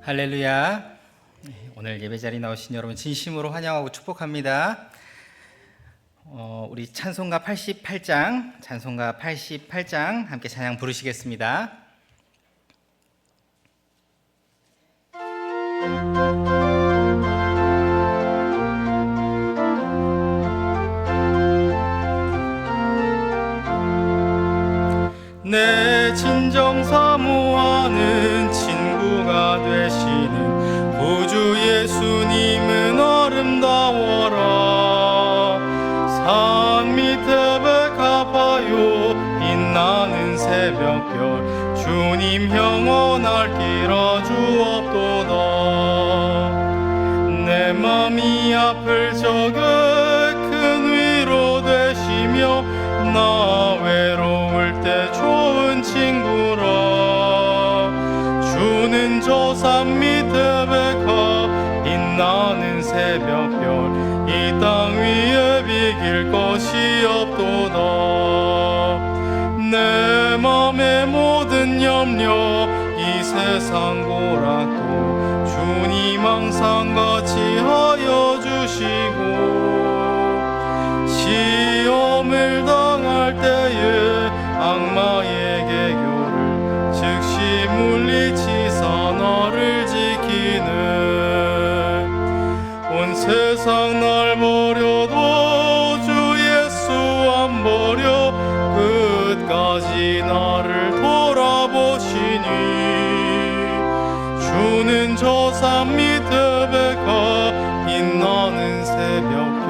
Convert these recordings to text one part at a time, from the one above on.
할렐루야. 오늘 예배자리에 나오신 여러분 진심으로 환영하고 축복합니다. 우리 찬송가 88장 함께 찬양 부르시겠습니다. 내 진정 사모하는 친구가 되시는 구주 예수님은 아름다워라. 산 밑에 백합화요 빛나는 새벽별 주님 영원할 길 아주옵도다. 내 맘이 아플 적에 큰 위로 되시며 나 외로울 때 좋은 친구라. 주는 저 산 밑에 백합 빛나는 새벽별 이 땅 위에 비길 것이 없도다. 내 맘의 모든 염려 이 세상 고락도 주님 항상 같이 하여 주시고 시험을 당할 때에 악마의 계교를 즉시 물리치사 나를 지키네. 온 세상 날 버려도 주 예수 안 버려 끝까지 나를 돌아보시니. 주는 저 산 밑에 백합 빛나는 새벽별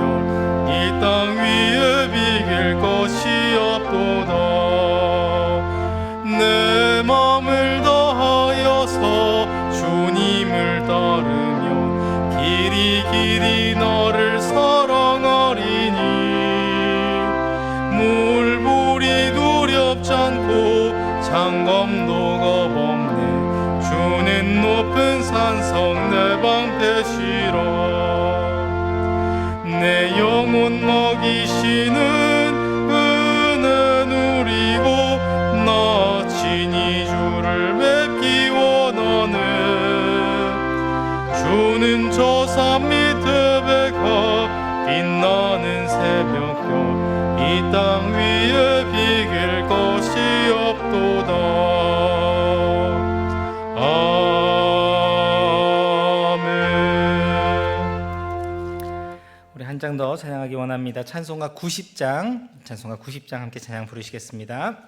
이 땅 위에 비길 것이 없도다. 내 맘을 다하여서 주님을 따르면 길이 너를 사랑하리니. 물불이 두렵지 않고 장검도 겁없네. 주는 높은 산성 내 방패시라. 내 영혼 먹이시는 은혜 누리고 나 친히 주를 뵙기 원하네. 주는 저 산 밑에 백합 빛나는 새벽별 이 땅 위에 비길 것이 없도다. 한 장 더 찬양하기 원합니다. 찬송가 90장 함께 찬양 부르시겠습니다.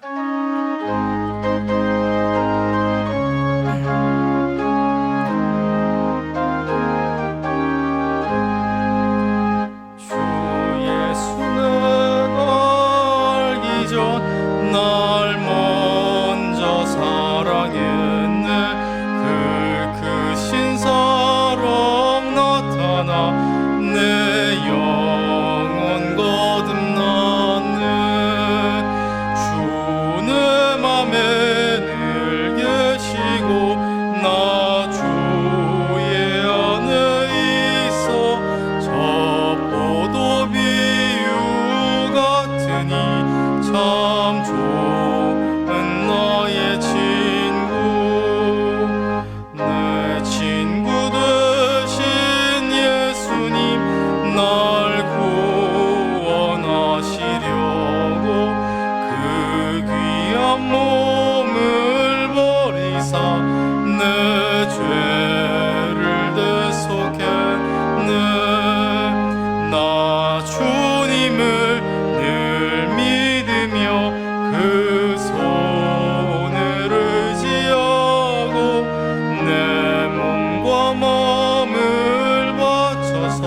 주 예수는 알기 전 날 먼저 사랑했네. 그 크신 사랑 나타나 내 영혼 거듭났네. 주 내 맘에 늘 계시고 나 주의 안에 있어. 저 포도 비유 같으니 참 좋은 나의 친구. 내 친구 되신 예수님 날 구원하시려고 그 귀한 몸을 버리사 내 죄를 대속했네. 나 주님을 늘 믿으며 그 손을 의지하고 내 몸과 마음을 바쳐서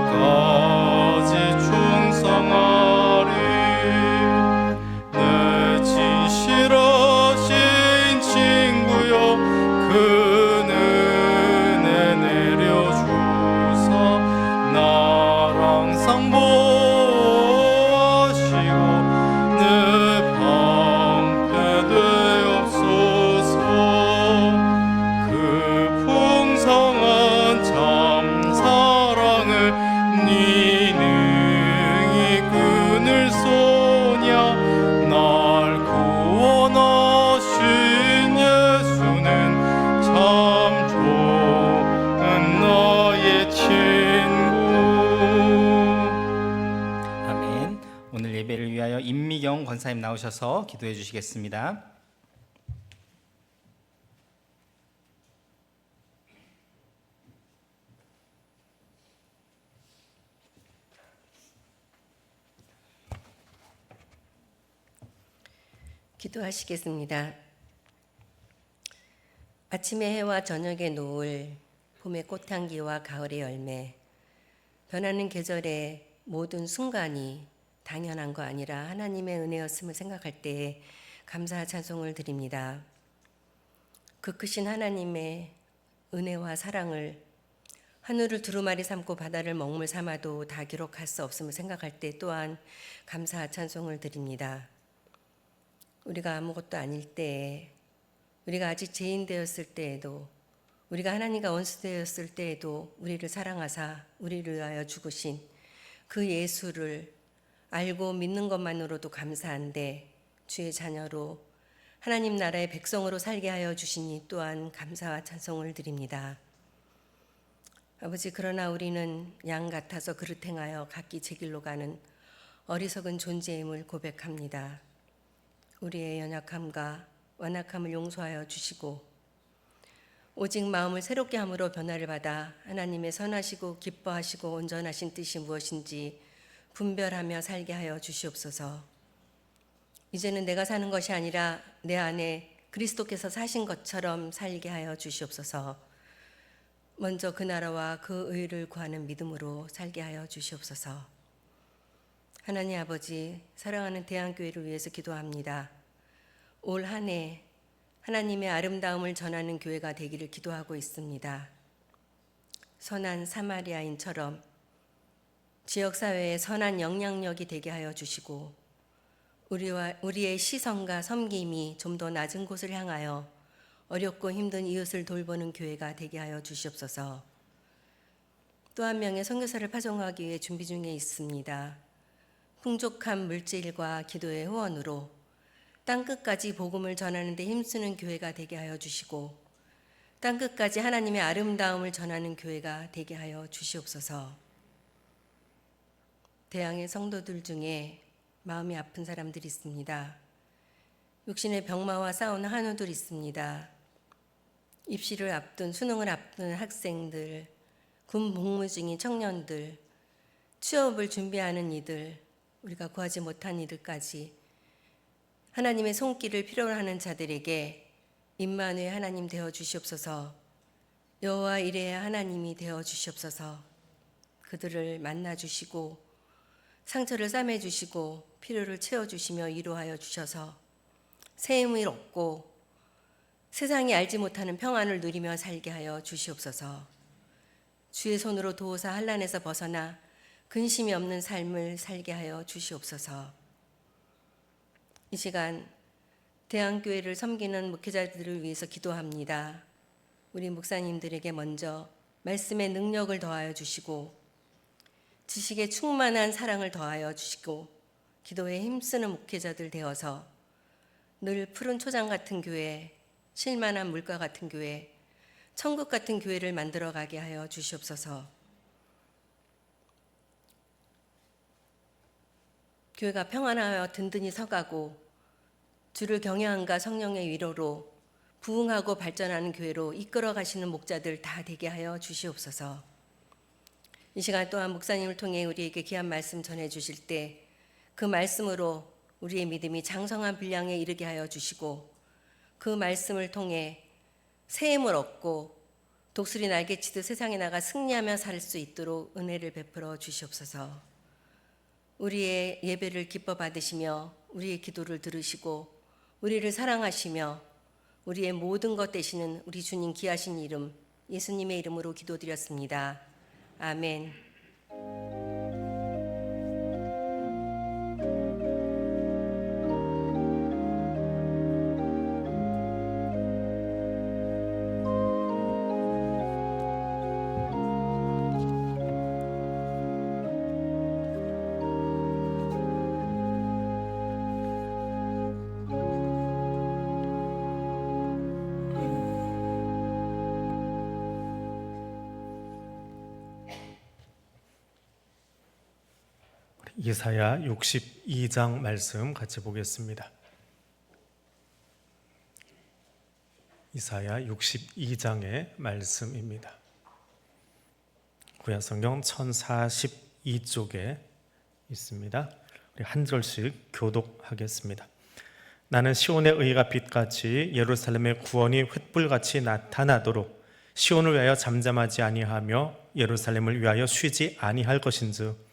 끝까지 충성하리. 내 진실하신 친구여 그 은혜 내려주사 날 항상 보호하시고 내 방패 되옵소서. 그 풍성한 참 사랑을 네 능히 끊을 소냐. 날 구원하신 예수는 참 김희경 권사님 나오셔서 기도해 주시겠습니다. 기도하시겠습니다. 아침의 해와 저녁의 노을, 봄의 꽃향기와 가을의 열매, 변하는 계절의 모든 순간이 당연한 거 아니라 하나님의 은혜였음을 생각할 때에 감사 찬송을 드립니다. 그 크신 하나님의 은혜와 사랑을 하늘을 두루마리 삼고 바다를 먹물 삼아도 다 기록할 수 없음을 생각할 때 또한 감사 찬송을 드립니다. 우리가 아무것도 아닐 때에, 우리가 아직 죄인 되었을 때에도, 우리가 하나님과 원수 되었을 때에도 우리를 사랑하사 우리를 위하여 죽으신 그 예수를 알고 믿는 것만으로도 감사한데, 주의 자녀로 하나님 나라의 백성으로 살게 하여 주시니 또한 감사와 찬송을 드립니다. 아버지, 그러나 우리는 양 같아서 그릇 행하여 각기 제 길로 가는 어리석은 존재임을 고백합니다. 우리의 연약함과 완악함을 용서하여 주시고 오직 마음을 새롭게 함으로 변화를 받아 하나님의 선하시고 기뻐하시고 온전하신 뜻이 무엇인지 분별하며 살게 하여 주시옵소서. 이제는 내가 사는 것이 아니라 내 안에 그리스도께서 사신 것처럼 살게 하여 주시옵소서. 먼저 그 나라와 그 의를 구하는 믿음으로 살게 하여 주시옵소서. 하나님 아버지, 사랑하는 대한교회를 위해서 기도합니다. 올 한 해 하나님의 아름다움을 전하는 교회가 되기를 기도하고 있습니다. 선한 사마리아인처럼 지역사회에 선한 영향력이 되게 하여 주시고 우리의 시선과 섬김이 좀 더 낮은 곳을 향하여 어렵고 힘든 이웃을 돌보는 교회가 되게 하여 주시옵소서. 또 한 명의 선교사를 파송하기 위해 준비 중에 있습니다. 풍족한 물질과 기도의 후원으로 땅끝까지 복음을 전하는 데 힘쓰는 교회가 되게 하여 주시고 땅끝까지 하나님의 아름다움을 전하는 교회가 되게 하여 주시옵소서. 대양의 성도들 중에 마음이 아픈 사람들이 있습니다. 육신의 병마와 싸우는 한우들 있습니다. 입시를 앞둔 수능을 앞둔 학생들, 군 복무 중인 청년들, 취업을 준비하는 이들, 우리가 구하지 못한 이들까지 하나님의 손길을 필요로 하는 자들에게 임마누엘 하나님 되어 주시옵소서. 여호와 이레의 하나님이 되어 주시옵소서. 그들을 만나 주시고 상처를 싸매 주시고 필요를 채워 주시며 위로하여 주셔서 새 힘을 얻고 세상이 알지 못하는 평안을 누리며 살게 하여 주시옵소서. 주의 손으로 도우사 환난에서 벗어나 근심이 없는 삶을 살게 하여 주시옵소서. 이 시간 대한교회를 섬기는 목회자들을 위해서 기도합니다. 우리 목사님들에게 먼저 말씀의 능력을 더하여 주시고 지식에 충만한 사랑을 더하여 주시고 기도에 힘쓰는 목회자들 되어서 늘 푸른 초장 같은 교회, 쉴만한 물가 같은 교회, 천국 같은 교회를 만들어가게 하여 주시옵소서. 교회가 평안하여 든든히 서가고 주를 경외함과 성령의 위로로 부흥하고 발전하는 교회로 이끌어 가시는 목자들 다 되게 하여 주시옵소서. 이 시간 또한 목사님을 통해 우리에게 귀한 말씀 전해 주실 때 그 말씀으로 우리의 믿음이 장성한 분량에 이르게 하여 주시고 그 말씀을 통해 새 힘을 얻고 독수리 날개치듯 세상에 나가 승리하며 살 수 있도록 은혜를 베풀어 주시옵소서. 우리의 예배를 기뻐 받으시며 우리의 기도를 들으시고 우리를 사랑하시며 우리의 모든 것 되시는 우리 주님 귀하신 이름 예수님의 이름으로 기도드렸습니다. 아멘. 이사야 62장 말씀 같이 보겠습니다. 이사야 62장의 말씀입니다. 구약성경 1042쪽에 있습니다. 우리 한 절씩 교독하겠습니다. 나는 시온의 의가 빛같이 예루살렘의 구원이 횃불같이 나타나도록 시온을 위하여 잠잠하지 아니하며 예루살렘을 위하여 쉬지 아니할 것인즉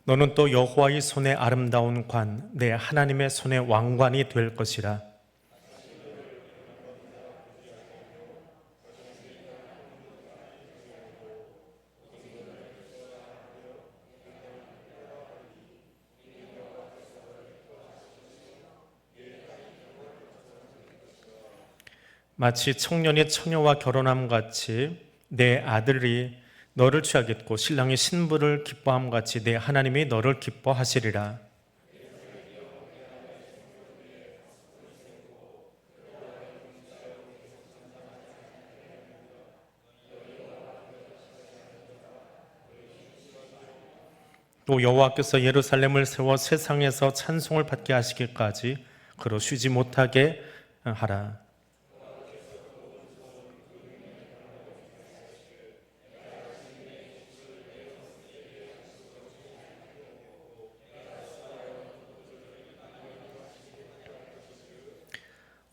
너는 또 여호와의 손에 아름다운 관, 내 하나님의 손에 왕관이 될 것이라. 마치 청년이 처녀와 결혼함 같이 내 아들이 너를 취하겠고 신랑이 신부를 기뻐함 같이 내 하나님이 너를 기뻐하시리라. 또 여호와께서 예루살렘을 세워 세상에서 찬송을 받게 하시기까지 그로 쉬지 못하게 하라.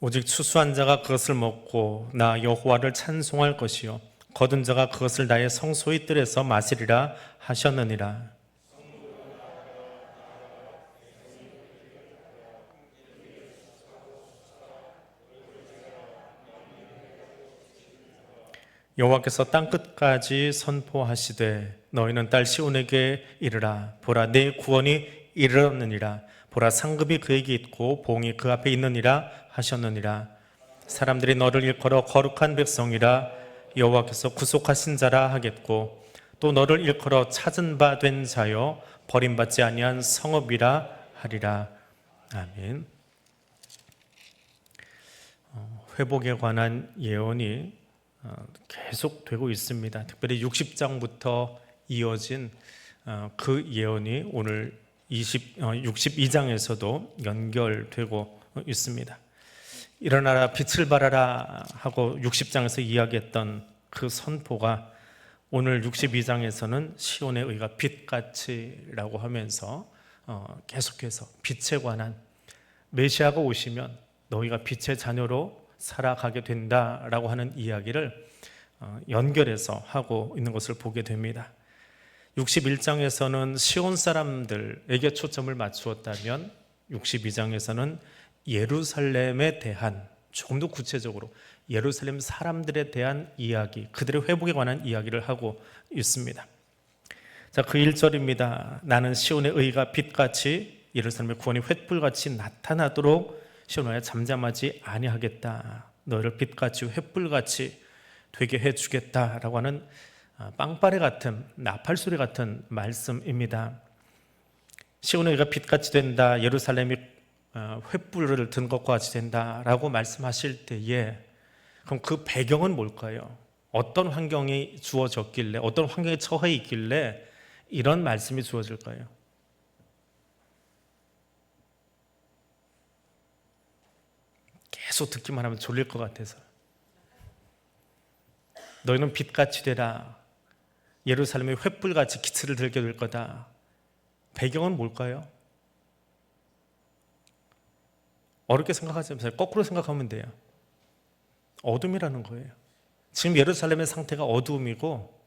오직 추수한 자가 그것을 먹고 나 여호와를 찬송할 것이요 거둔 자가 그것을 나의 성소의 뜰에서 마시리라 하셨느니라. 여호와께서 땅끝까지 선포하시되 너희는 딸 시온에게 이르라. 보라, 내 구원이 이르렀느니라. 보라, 상급이 그에게 있고 봉이 그 앞에 있느니라 하셨느니라. 사람들이 너를 일컬어 거룩한 백성이라 여호와께서 구속하신 자라 하겠고 또 너를 일컬어 찾은 바 된 자여 버림받지 아니한 성읍이라 하리라. 아멘. 회복에 관한 예언이 계속되고 있습니다. 특별히 60장부터 이어진 그 예언이 오늘 62장에서도 연결되고 있습니다. 일어나라 빛을 발하라 하고 60장에서 이야기했던 그 선포가 오늘 62장에서는 시온의 의가 빛같이라고 하면서 계속해서 빛에 관한 메시아가 오시면 너희가 빛의 자녀로 살아가게 된다라고 하는 이야기를 연결해서 하고 있는 것을 보게 됩니다. 61장에서는 시온 사람들에게 초점을 맞추었다면 62장에서는 예루살렘에 대한 조금 더 구체적으로 예루살렘 사람들에 대한 이야기, 그들의 회복에 관한 이야기를 하고 있습니다. 자, 그 1절입니다. 나는 시온의 의가 빛같이 예루살렘의 구원이 횃불같이 나타나도록 시온에 잠잠하지 아니하겠다. 너희를 빛같이 횃불같이 되게 해주겠다라고 하는 빵빠레 같은 나팔소리 같은 말씀입니다. 시온의 의가 빛같이 된다. 예루살렘이 횃불을 든 것과 같이 된다라고 말씀하실 때에 그럼 그 배경은 뭘까요? 어떤 환경이 주어졌길래 어떤 환경에 처해 있길래 이런 말씀이 주어질까요? 계속 듣기만 하면 졸릴 것 같아서. 너희는 빛같이 되라. 예루살렘의 횃불같이 기틀을 들게 될 거다. 배경은 뭘까요? 어렵게 생각하지 마세요. 거꾸로 생각하면 돼요. 어둠이라는 거예요. 지금 예루살렘의 상태가 어두움이고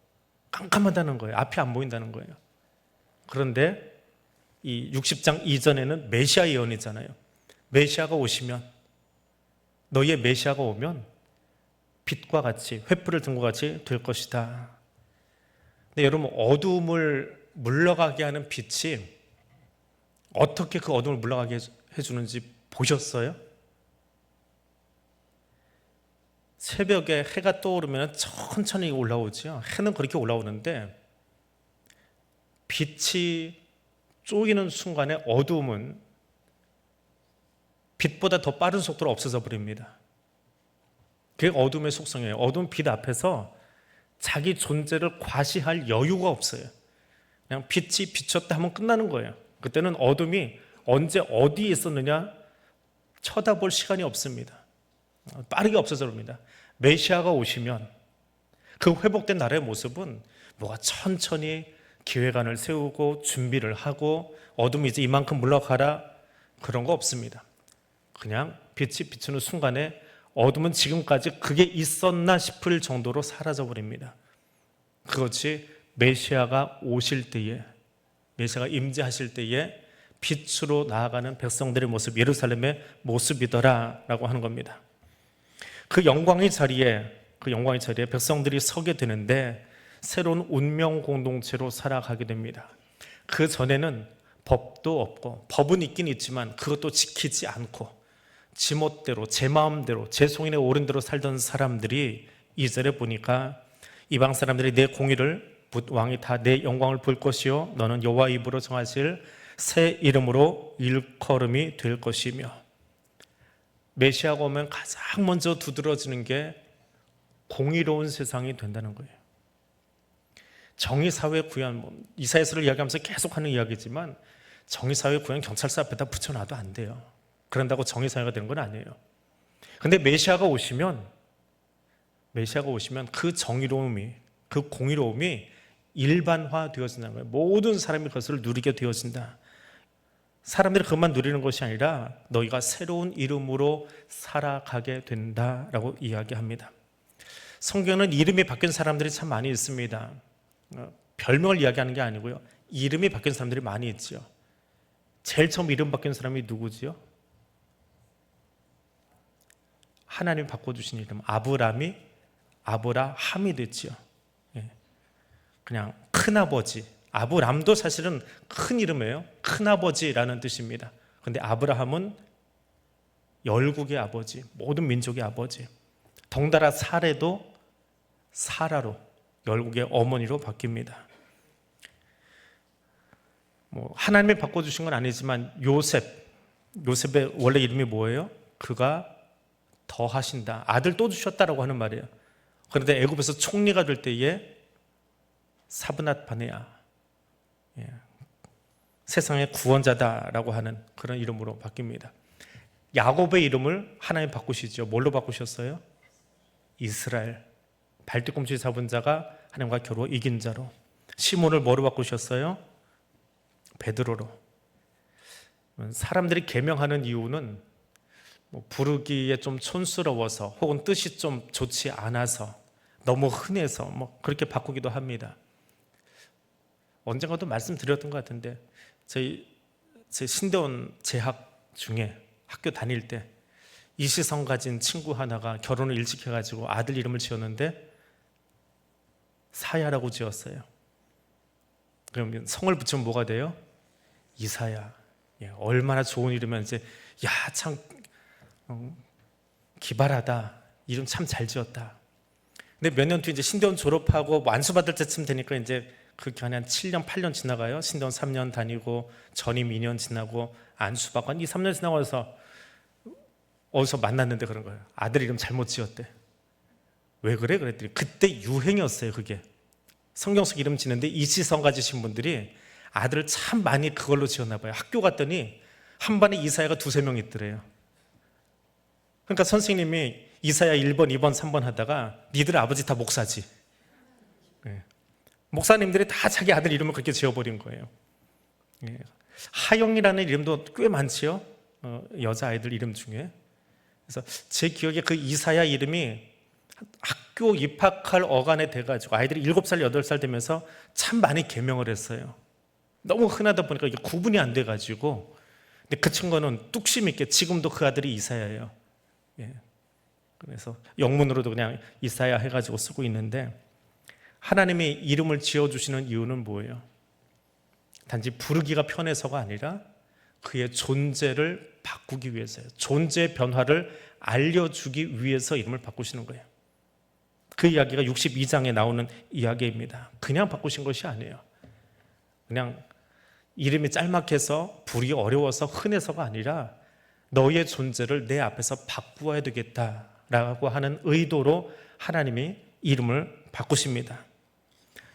깜깜하다는 거예요. 앞이 안 보인다는 거예요. 그런데 이 60장 이전에는 메시아 예언이잖아요. 메시아가 오시면, 너희의 메시아가 오면 빛과 같이 횃불을 든 것 같이 될 것이다. 근데 여러분, 어두움을 물러가게 하는 빛이 어떻게 그 어둠을 물러가게 해주는지 보셨어요? 새벽에 해가 떠오르면 천천히 올라오죠. 해는 그렇게 올라오는데 빛이 쪼이는 순간에 어두움은 빛보다 더 빠른 속도로 없어져 버립니다. 그게 어둠의 속성이에요. 어두운 빛 앞에서 자기 존재를 과시할 여유가 없어요. 그냥 빛이 비쳤다 하면 끝나는 거예요. 그때는 어둠이 언제 어디에 있었느냐 쳐다볼 시간이 없습니다. 빠르게 없어져 버립니다. 메시아가 오시면 그 회복된 나라의 모습은 뭐가 천천히 기획안을 세우고 준비를 하고 어둠이 이제 이만큼 물러가라 그런 거 없습니다. 그냥 빛이 비추는 순간에 어둠은 지금까지 그게 있었나 싶을 정도로 사라져 버립니다. 그것이 메시아가 오실 때에, 메시아가 임재하실 때에 빛으로 나아가는 백성들의 모습, 예루살렘의 모습이더라라고 하는 겁니다. 그 영광의 자리에 백성들이 서게 되는데 새로운 운명 공동체로 살아가게 됩니다. 그 전에는 법도 없고, 법은 있긴 있지만 그것도 지키지 않고 지멋대로, 제 마음대로, 제 송인에 오른 대로 살던 사람들이 2절에 보니까 이방 사람들이 내 공의를, 왕이 다 내 영광을 볼 것이요 너는 여호와 입으로 정하실 새 이름으로 일컬음이 될 것이며, 메시아가 오면 가장 먼저 두드러지는 게 공의로운 세상이 된다는 거예요. 정의사회 구현, 이사야서를 이야기하면서 계속 하는 이야기지만 정의사회 구현 경찰서 앞에다 붙여놔도 안 돼요. 그런다고 정의사회가 되는 건 아니에요. 근데 메시아가 오시면 그 정의로움이, 그 공의로움이 일반화되어진다는 거예요. 모든 사람이 그것을 누리게 되어진다. 사람들이 그것만 누리는 것이 아니라 너희가 새로운 이름으로 살아가게 된다라고 이야기합니다. 성경은 이름이 바뀐 사람들이 참 많이 있습니다. 별명을 이야기하는 게 아니고요. 이름이 바뀐 사람들이 많이 있죠. 제일 처음 이름 바뀐 사람이 누구지요? 하나님이 바꿔주신 이름, 아브람이 아브라함이 됐지요. 그냥 큰아버지, 아브람도 사실은 큰 이름이에요. 큰아버지라는 뜻입니다. 그런데 아브라함은 열국의 아버지, 모든 민족의 아버지. 덩달아 사례도 사라로, 열국의 어머니로 바뀝니다. 하나님이 바꿔주신 건 아니지만 요셉의 원래 이름이 뭐예요? 그가 더하신다, 아들 또 주셨다라고 하는 말이에요. 그런데 애굽에서 총리가 될 때에 사브낫 바네아, 세상의 구원자다라고 하는 그런 이름으로 바뀝니다. 야곱의 이름을 하나님 바꾸시죠. 뭘로 바꾸셨어요? 이스라엘, 발뒤꿈치 잡은 자가 하나님과 겨루 이긴 자로. 시몬을 뭐로 바꾸셨어요? 베드로로. 사람들이 계명하는 이유는 부르기에 좀 촌스러워서 혹은 뜻이 좀 좋지 않아서, 너무 흔해서 그렇게 바꾸기도 합니다. 언젠가도 말씀드렸던 것 같은데 제 신대원 재학 중에 학교 다닐 때 이시성 가진 친구 하나가 결혼을 일찍 해가지고 아들 이름을 지었는데 사야라고 지었어요. 그러면 성을 붙이면 뭐가 돼요? 이사야. 얼마나 좋은 이름이면 이제 참 기발하다, 이름 참 잘 지었다. 근데 몇 년 뒤에 이제 신대원 졸업하고 안수받을 때쯤 되니까 이제 그 기간이 한 7년, 8년 지나가요. 신대원 3년 다니고 전임 2년 지나고 안수받고 한 2, 3년 지나고 나서 어디서 만났는데 그런 거예요. 아들 이름 잘못 지었대. 왜 그래? 그랬더니 그때 유행이었어요. 그게 성경 속 이름 지는데 이시성 가지신 분들이 아들을 참 많이 그걸로 지었나 봐요. 학교 갔더니 한 반에 이사야가 2-3명 있더래요. 그러니까 선생님이 이사야 1번, 2번, 3번 하다가 니들 아버지 다 목사지. 목사님들이 다 자기 아들 이름을 그렇게 지어버린 거예요. 하영이라는 이름도 꽤 많지요. 여자아이들 이름 중에. 그래서 제 기억에 그 이사야 이름이 학교 입학할 어간에 돼가지고 아이들이 7살, 8살 되면서 참 많이 개명을 했어요. 너무 흔하다 보니까 이게 구분이 안 돼가지고. 근데 그 친구는 뚝심 있게 지금도 그 아들이 이사야예요. 그래서 영문으로도 그냥 이사야 해가지고 쓰고 있는데, 하나님이 이름을 지어주시는 이유는 뭐예요? 단지 부르기가 편해서가 아니라 그의 존재를 바꾸기 위해서예요. 존재의 변화를 알려주기 위해서 이름을 바꾸시는 거예요. 그 이야기가 62장에 나오는 이야기입니다. 그냥 바꾸신 것이 아니에요. 그냥 이름이 짤막해서 부르기 어려워서 흔해서가 아니라 너의 존재를 내 앞에서 바꾸어야 되겠다라고 하는 의도로 하나님이 이름을 바꾸십니다.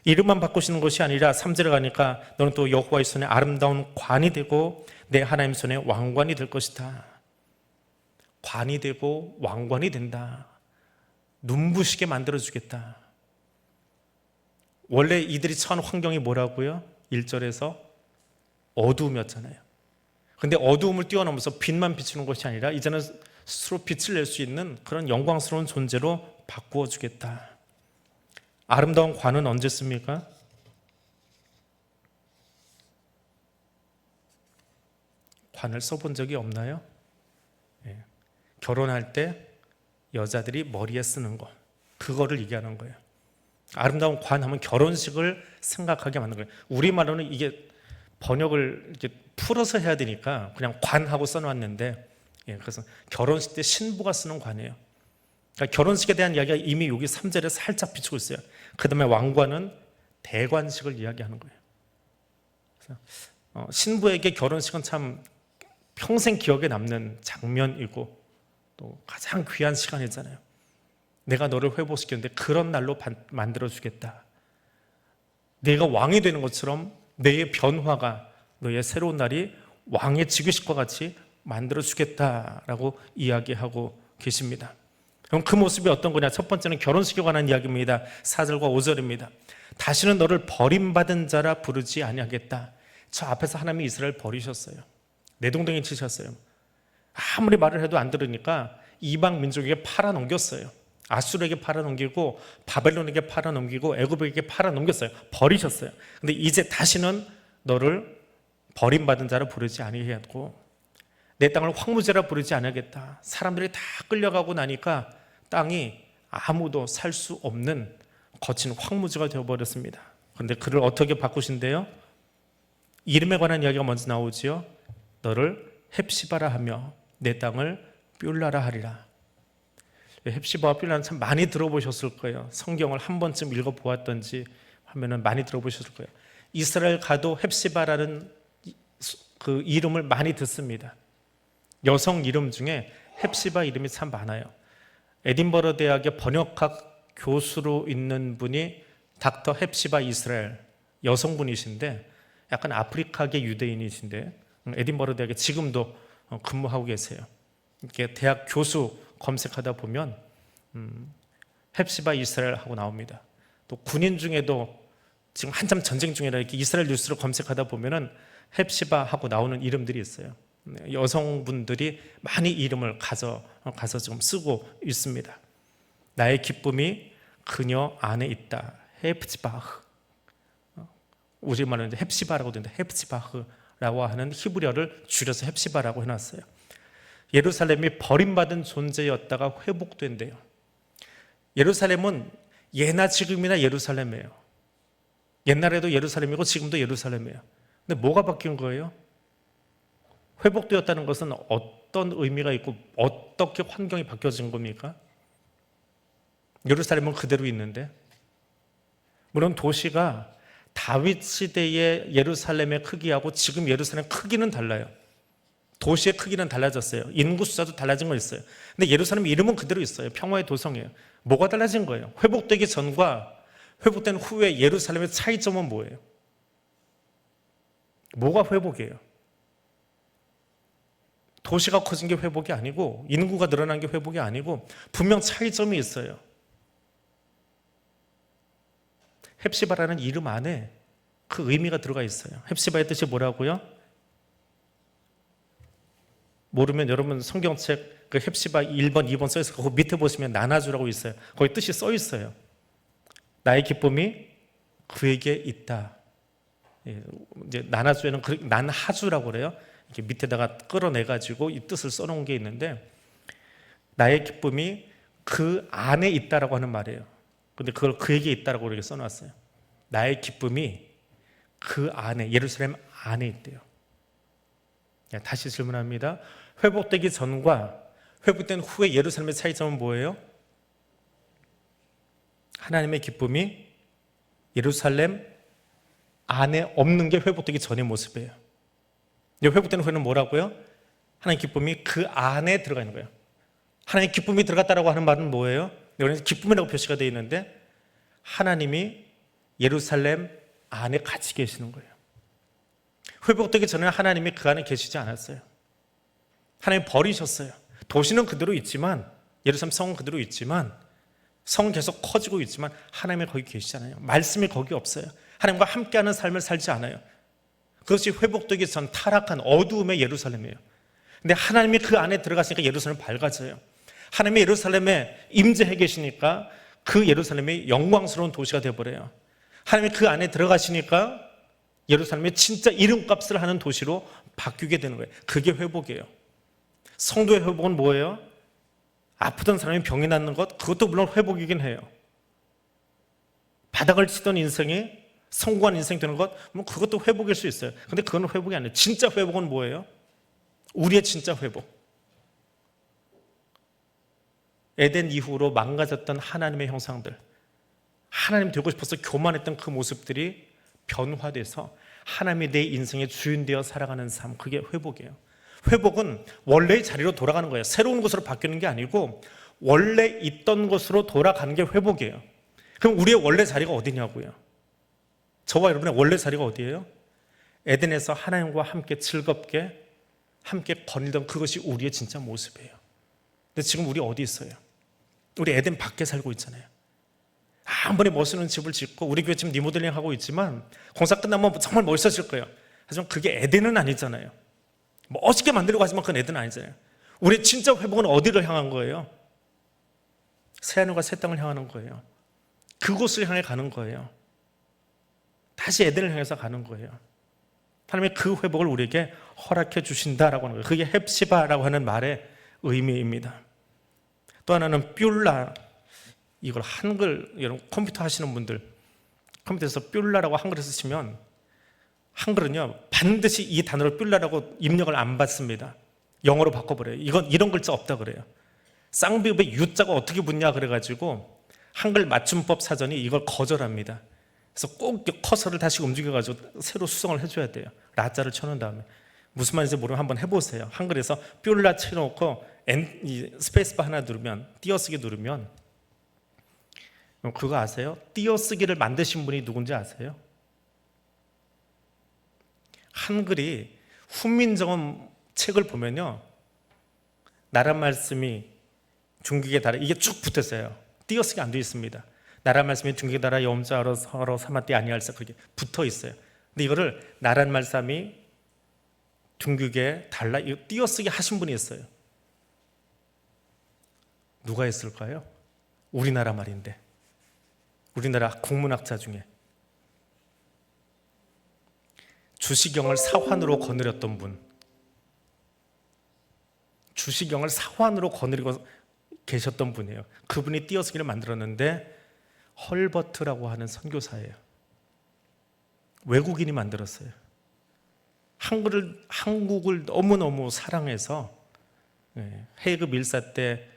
이름만 바꾸시는 것이 아니라 3절에 가니까 너는 또 여호와의 손에 아름다운 관이 되고 내 하나님 손에 왕관이 될 것이다. 관이 되고 왕관이 된다. 눈부시게 만들어주겠다. 원래 이들이 처한 환경이 뭐라고요? 1절에서 어두움이었잖아요. 근데 어두움을 뛰어넘어서 빛만 비추는 것이 아니라 이제는 스스로 빛을 낼 수 있는 그런 영광스러운 존재로 바꾸어 주겠다. 아름다운 관은 언제 씁니까? 관을 써본 적이 없나요? 결혼할 때 여자들이 머리에 쓰는 거, 그거를 얘기하는 거예요. 아름다운 관 하면 결혼식을 생각하게 만든 거예요. 우리말로는 이게 번역을 이렇게 풀어서 해야 되니까 그냥 관하고 써놨는데, 그래서 결혼식 때 신부가 쓰는 관이에요. 그러니까 결혼식에 대한 이야기가 이미 여기 3절에 살짝 비추고 있어요. 그 다음에 왕관은 대관식을 이야기하는 거예요. 그래서 신부에게 결혼식은 참 평생 기억에 남는 장면이고 또 가장 귀한 시간이잖아요. 내가 너를 회복시켰는데 그런 날로 만들어주겠다. 내가 왕이 되는 것처럼 너의 변화가, 너의 새로운 날이 왕의 즉위식과 같이 만들어주겠다라고 이야기하고 계십니다. 그럼 그 모습이 어떤 거냐? 첫 번째는 결혼식에 관한 이야기입니다. 4절과 5절입니다. 다시는 너를 버림받은 자라 부르지 아니하겠다. 저 앞에서 하나님이 이스라엘 버리셨어요. 내동댕이 치셨어요. 아무리 말을 해도 안 들으니까 이방 민족에게 팔아넘겼어요. 아수르에게 팔아넘기고 바벨론에게 팔아넘기고 애굽에게 팔아넘겼어요. 버리셨어요. 근데 이제 다시는 너를 버림받은 자라 부르지 아니하겠고 내 땅을 황무지라 부르지 않겠다. 사람들이 다 끌려가고 나니까 땅이 아무도 살 수 없는 거친 황무지가 되어버렸습니다. 그런데 그를 어떻게 바꾸신대요? 이름에 관한 이야기가 먼저 나오지요. 너를 헵시바라 하며 내 땅을 뷸라라 하리라. 헵시바와 뷸라는 참 많이 들어보셨을 거예요. 성경을 한 번쯤 읽어보았던지 하면은 많이 들어보셨을 거예요. 이스라엘 가도 헵시바라는 그 이름을 많이 듣습니다. 여성 이름 중에 헵시바 이름이 참 많아요. 에딘버러 대학의 번역학 교수로 있는 분이 닥터 헵시바 이스라엘, 여성분이신데 약간 아프리카계 유대인이신데 에딘버러 대학에 지금도 근무하고 계세요. 이렇게 대학 교수 검색하다 보면 헵시바 이스라엘 하고 나옵니다. 또 군인 중에도 지금 한참 전쟁 중이라 이렇게 이스라엘 뉴스를 검색하다 보면은 헵시바 하고 나오는 이름들이 있어요. 여성분들이 많이 이름을 가서 지금 쓰고 있습니다. 나의 기쁨이 그녀 안에 있다. 헵시바흐. 우리말로는 헵시바라고 되는데 헵시바흐라고 하는 히브리어를 줄여서 헵시바라고 해놨어요. 예루살렘이 버림받은 존재였다가 회복된대요. 예루살렘은 예나 지금이나 예루살렘이에요. 옛날에도 예루살렘이고 지금도 예루살렘이에요. 근데 뭐가 바뀐 거예요? 회복되었다는 것은 어떤 의미가 있고 어떻게 환경이 바뀌어진 겁니까? 예루살렘은 그대로 있는데, 물론 도시가 다윗 시대의 예루살렘의 크기하고 지금 예루살렘 크기는 달라요. 도시의 크기는 달라졌어요. 인구 숫자도 달라진 거 있어요. 근데 예루살렘 이름은 그대로 있어요. 평화의 도성이에요. 뭐가 달라진 거예요? 회복되기 전과 회복된 후에 예루살렘의 차이점은 뭐예요? 뭐가 회복이에요? 도시가 커진 게 회복이 아니고 인구가 늘어난 게 회복이 아니고 분명 차이점이 있어요. 헵시바라는 이름 안에 그 의미가 들어가 있어요. 헵시바의 뜻이 뭐라고요? 모르면 여러분 성경책 그 헵시바 1번, 2번 써 있어요. 그 밑에 보시면 나나주라고 있어요. 거기 뜻이 써 있어요. 나의 기쁨이 그에게 있다. 이제 나나주에는 난하주라고 그래요. 이렇게 밑에다가 끌어내가지고 이 뜻을 써놓은 게 있는데 나의 기쁨이 그 안에 있다라고 하는 말이에요. 근데 그걸 그에게 있다라고 이렇게 써놨어요. 나의 기쁨이 그 안에, 예루살렘 안에 있대요. 다시 질문합니다. 회복되기 전과 회복된 후에 예루살렘의 차이점은 뭐예요? 하나님의 기쁨이 예루살렘 안에 없는 게 회복되기 전의 모습이에요. 회복된 후에는 뭐라고요? 하나님의 기쁨이 그 안에 들어가 있는 거예요. 하나님의 기쁨이 들어갔다라고 하는 말은 뭐예요? 여기는 기쁨이라고 표시가 되어 있는데 하나님이 예루살렘 안에 같이 계시는 거예요. 회복되기 전에는 하나님이 그 안에 계시지 않았어요. 하나님 버리셨어요. 도시는 그대로 있지만, 예루살렘 성은 그대로 있지만, 성은 계속 커지고 있지만 하나님이 거기 계시잖아요. 말씀이 거기 없어요. 하나님과 함께하는 삶을 살지 않아요. 그것이 회복되기 전 타락한 어두움의 예루살렘이에요. 근데 하나님이 그 안에 들어갔으니까 예루살렘이 밝아져요. 하나님이 예루살렘에 임재해 계시니까 그 예루살렘이 영광스러운 도시가 되어버려요. 하나님이 그 안에 들어가시니까 예루살렘이 진짜 이름값을 하는 도시로 바뀌게 되는 거예요. 그게 회복이에요. 성도의 회복은 뭐예요? 아프던 사람이 병이 낫는 것, 그것도 물론 회복이긴 해요. 바닥을 치던 인생이 성공한 인생 되는 것, 그것도 회복일 수 있어요. 근데 그건 회복이 아니에요. 진짜 회복은 뭐예요? 우리의 진짜 회복. 에덴 이후로 망가졌던 하나님의 형상들, 하나님 되고 싶어서 교만했던 그 모습들이 변화돼서 하나님이 내 인생의 주인 되어 살아가는 삶, 그게 회복이에요. 회복은 원래의 자리로 돌아가는 거예요. 새로운 곳으로 바뀌는 게 아니고 원래 있던 곳으로 돌아가는 게 회복이에요. 그럼 우리의 원래 자리가 어디냐고요? 저와 여러분의 원래 자리가 어디예요? 에덴에서 하나님과 함께 즐겁게 함께 거닐던 그것이 우리의 진짜 모습이에요. 근데 지금 우리 어디 있어요? 우리 에덴 밖에 살고 있잖아요. 아무리 멋있는 집을 짓고 우리 교회 지금 리모델링 하고 있지만 공사 끝나면 정말 멋있어질 거예요. 하지만 그게 에덴은 아니잖아요. 멋있게 만들려고 하지만 그건 에덴은 아니잖아요. 우리 진짜 회복은 어디를 향한 거예요? 새하늘과 새 땅을 향하는 거예요. 그곳을 향해 가는 거예요. 다시 에덴을 향해서 가는 거예요. 하나님이 그 회복을 우리에게 허락해 주신다라고 하는 거예요. 그게 헵시바라고 하는 말의 의미입니다. 또 하나는 뷸라, 이걸 한글, 여러분 컴퓨터 하시는 분들 컴퓨터에서 뷸라라고 한글에 쓰시면, 한글은요 반드시 이 단어로 뷸라라고 입력을 안 받습니다. 영어로 바꿔버려요. 이건 이런 글자 없다 그래요. 쌍비읍에 유자가 어떻게 붙냐 그래가지고 한글 맞춤법 사전이 이걸 거절합니다. 그래서 꼭 커서를 다시 움직여가지고 새로 수정을 해줘야 돼요. 라자를 쳐놓은 다음에. 무슨 말인지 모르면 한번 해보세요. 한글에서 뷸라 쳐놓고 스페이스바 하나 누르면, 띄어쓰기 누르면, 그거 아세요? 띄어쓰기를 만드신 분이 누군지 아세요? 한글이 훈민정음 책을 보면요, 나라 말씀이 중국에 달아, 이게 쭉 붙었어요. 띄어쓰기 안 돼 있습니다. 나라 말씀이 중국에 달아 염자로 서로 사마띠 아니할사, 그렇게 붙어 있어요. 근데 이거를 나라 말씀이 중국에 달라, 이거 띄어쓰기 하신 분이 있어요. 누가 했을까요? 우리나라 말인데, 우리나라 국문학자 중에 주시경을 사환으로 거느렸던 분, 주시경을 사환으로 거느리고 계셨던 분이에요. 그분이 띄어쓰기를 만들었는데 헐버트라고 하는 선교사예요. 외국인이 만들었어요. 한국을 너무너무 사랑해서 헤이그 밀사 때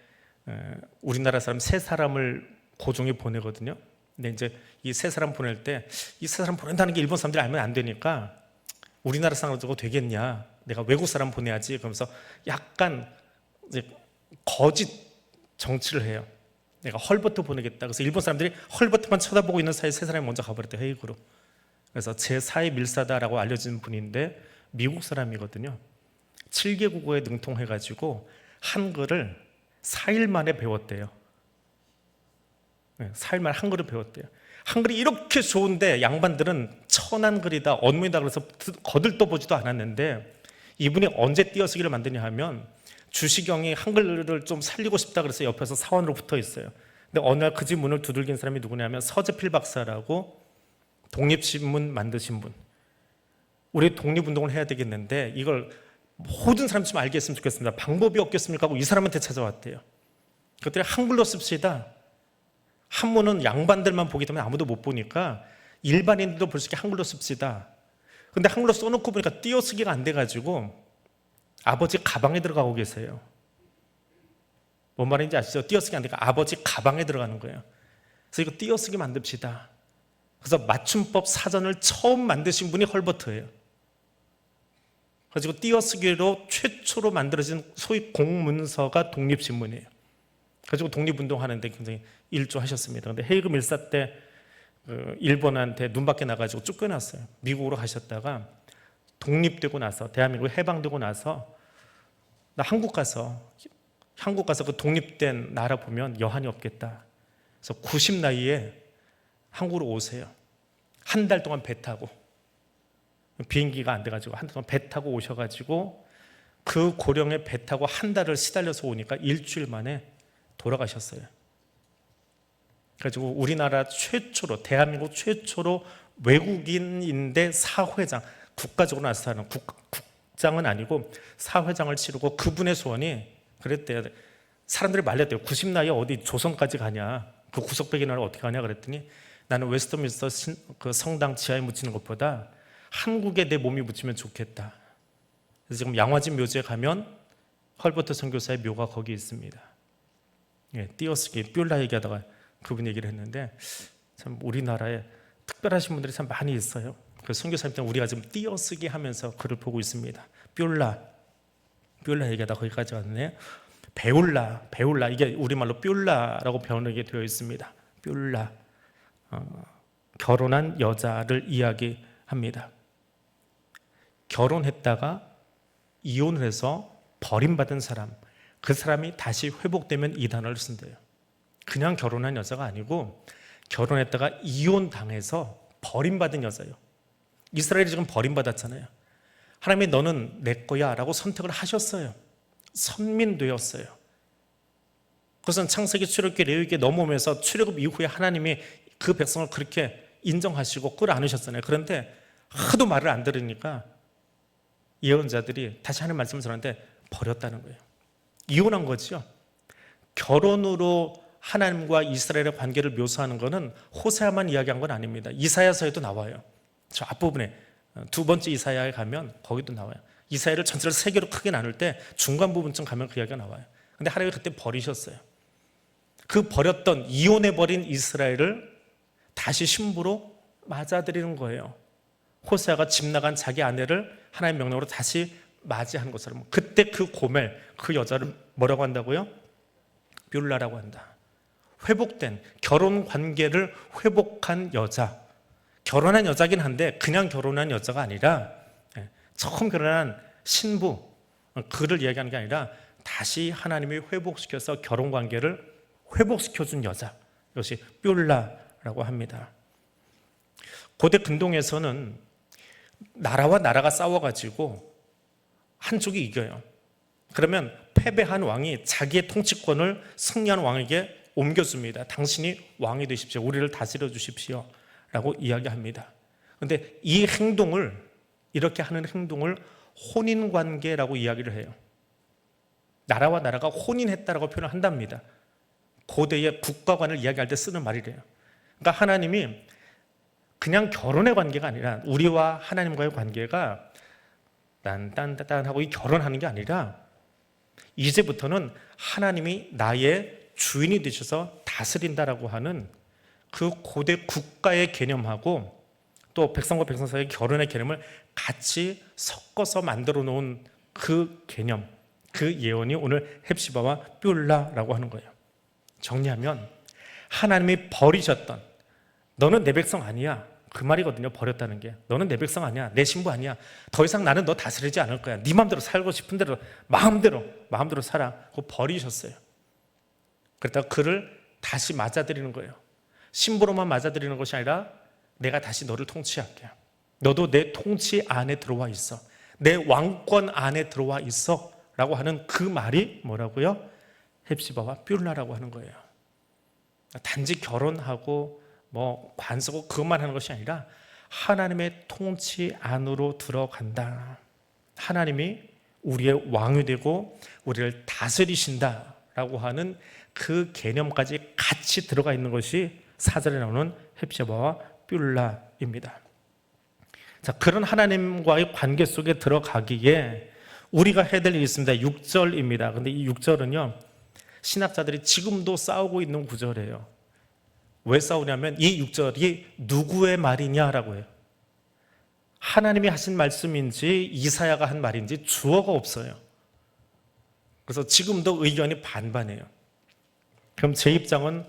우리나라 사람 세 사람을 고종이 보내거든요. 근데 이제 이 세 사람 보낼 때, 이 세 사람 보낸다는 게 일본 사람들이 알면 안 되니까 우리나라 사람으로 되겠냐, 내가 외국 사람 보내야지, 그러면서 약간 이제 거짓 정치를 해요. 내가 헐버트 보내겠다. 그래서 일본 사람들이 헐버트만 쳐다보고 있는 사이에 세 사람이 먼저 가버렸대요, 헤이그로. 그래서 제4의 밀사다라고 알려진 분인데 미국 사람이거든요. 7개 국어에 능통해가지고 한글을 4일 만에 배웠대요. 4일 만에 한글을 배웠대요. 한글이 이렇게 좋은데 양반들은 천한 글이다, 언문이다 그래서 거들떠보지도 않았는데, 이분이 언제 띄어쓰기를 만드냐 하면, 주시경이 한글을 좀 살리고 싶다 그래서 옆에서 사원으로 붙어 있어요. 근데 어느 날 그 집 문을 두들긴 사람이 누구냐면 서재필 박사라고 독립신문 만드신 분. 우리 독립운동을 해야 되겠는데 이걸 모든 사람이 좀 알게 했으면 좋겠습니다. 방법이 없겠습니까? 하고 이 사람한테 찾아왔대요. 그것들이 한글로 씁시다. 한문은 양반들만 보기 때문에 아무도 못 보니까 일반인들도 볼 수 있게 한글로 씁시다. 근데 한글로 써놓고 보니까 띄어쓰기가 안 돼가지고 아버지 가방에 들어가고 계세요. 뭔 말인지 아시죠? 띄어쓰기 안 되니까 아버지 가방에 들어가는 거예요. 그래서 이거 띄어쓰기 만듭시다. 그래서 맞춤법 사전을 처음 만드신 분이 헐버트예요. 그리고 띄어쓰기로 최초로 만들어진 소위 공문서가 독립신문이에요. 그리고 독립운동하는데 굉장히 일조하셨습니다. 근데 헤이금 일사 때 일본한테 눈밖에 나가지고 쫓겨났어요. 미국으로 가셨다가 독립되고 나서, 대한민국 해방되고 나서 나 한국 가서 그 독립된 나라 보면 여한이 없겠다. 그래서 90 나이에 한국으로 오세요. 한 달 동안 배 타고, 비행기가 안 돼가지고 한 달 동안 배 타고 오셔가지고 그 고령의 배 타고 한 달을 시달려서 오니까 일주일 만에 돌아가셨어요. 그래가지고 우리나라 최초로, 대한민국 최초로 외국인인데 사회장, 국가적으로 나서는 국장은 아니고 사회장을 치르고, 그분의 소원이 그랬대요. 사람들이 말렸대요. 90 나이에 어디 조선까지 가냐, 그 구석배기 나라 어떻게 가냐 그랬더니, 나는 웨스트민스터 그 성당 지하에 묻히는 것보다 한국에 내 몸이 묻히면 좋겠다. 그래서 지금 양화진 묘지에 가면 헐버트 선교사의 묘가 거기 있습니다. 예, 띄어쓰기 뷸라 얘기하다가 그분 얘기를 했는데, 참 우리나라에 특별하신 분들이 참 많이 있어요. 그 선교사님 때문에 우리가 지금 띄어쓰기 하면서 글을 보고 있습니다. 뷸라 얘기하다 거기까지 왔네. 배울라 이게 우리말로 뷸라라고 번역이 되어 있습니다. 뷸라, 결혼한 여자를 이야기합니다. 결혼했다가 이혼을 해서 버림받은 사람, 그 사람이 다시 회복되면 이 단어를 쓴대요. 그냥 결혼한 여자가 아니고 결혼했다가 이혼당해서 버림받은 여자예요. 이스라엘이 지금 버림받았잖아요. 하나님이 너는 내 거야 라고 선택을 하셨어요. 선민되었어요. 그것은 창세기, 출애굽기, 레위기에 넘어오면서 출애굽 이후에 하나님이 그 백성을 그렇게 인정하시고 끌어안으셨잖아요. 그런데 하도 말을 안 들으니까 예언자들이 다시 하나님 말씀을 전하는데 버렸다는 거예요. 이혼한 거죠. 결혼으로 하나님과 이스라엘의 관계를 묘사하는 것은 호세아만 이야기한 건 아닙니다. 이사야서에도 나와요. 저 앞부분에 두 번째 이사야에 가면 거기도 나와요. 이사야를 전체를 세 개로 크게 나눌 때 중간 부분쯤 가면 그 이야기가 나와요. 근데 하나님이 그때 버리셨어요. 그 버렸던, 이혼해버린 이스라엘을 다시 신부로 맞아들이는 거예요. 호세아가 집 나간 자기 아내를 하나님의 명령으로 다시 맞이하는 것처럼. 그때 그 고멜, 그 여자를 뭐라고 한다고요? 뷸라라고 한다. 회복된, 결혼 관계를 회복한 여자. 결혼한 여자긴 한데 그냥 결혼한 여자가 아니라 처음 결혼한 신부, 그를 이야기하는 게 아니라 다시 하나님이 회복시켜서 결혼 관계를 회복시켜준 여자, 이것이 뷸라라고 합니다. 고대 근동에서는 나라와 나라가 싸워가지고 한쪽이 이겨요. 그러면 패배한 왕이 자기의 통치권을 승리한 왕에게 옮겨줍니다. 당신이 왕이 되십시오. 우리를 다스려 주십시오 라고 이야기합니다. 그런데 이 행동을, 이렇게 하는 행동을 혼인관계라고 이야기를 해요. 나라와 나라가 혼인했다라고 표현을 한답니다. 고대의 국가관을 이야기할 때 쓰는 말이래요. 그러니까 하나님이 그냥 결혼의 관계가 아니라, 우리와 하나님과의 관계가 딴딴딴 하고 결혼하는 게 아니라 이제부터는 하나님이 나의 주인이 되셔서 다스린다라고 하는 그 고대 국가의 개념하고 또 백성과 백성 사이의 결혼의 개념을 같이 섞어서 만들어 놓은 그 개념, 그 예언이 오늘 헵시바와 뷸라라고 하는 거예요. 정리하면 하나님이 버리셨던, 너는 내 백성 아니야, 그 말이거든요. 버렸다는 게. 너는 내 백성 아니야, 내 신부 아니야, 더 이상 나는 너 다스리지 않을 거야, 네 마음대로 살고 싶은 대로 마음대로 살아. 그거 버리셨어요. 그러다가 그를 다시 맞아들이는 거예요. 신부로만 맞아들이는 것이 아니라 내가 다시 너를 통치할게. 너도 내 통치 안에 들어와 있어. 내 왕권 안에 들어와 있어 라고 하는 그 말이 뭐라고요? 헵시바와 뷸라라고 하는 거예요. 단지 결혼하고 뭐 관서고 그것만 하는 것이 아니라 하나님의 통치 안으로 들어간다. 하나님이 우리의 왕이 되고 우리를 다스리신다라고 하는 그 개념까지 같이 들어가 있는 것이 4절에 나오는 헵시바와 뷸라입니다. 자, 그런 하나님과의 관계 속에 들어가기에 우리가 해야 될 일이 있습니다. 6절입니다. 근데 이 6절은요, 신학자들이 지금도 싸우고 있는 구절이에요. 왜 싸우냐면 이 6절이 누구의 말이냐라고 해요. 하나님이 하신 말씀인지 이사야가 한 말인지 주어가 없어요. 그래서 지금도 의견이 반반이에요. 그럼 제 입장은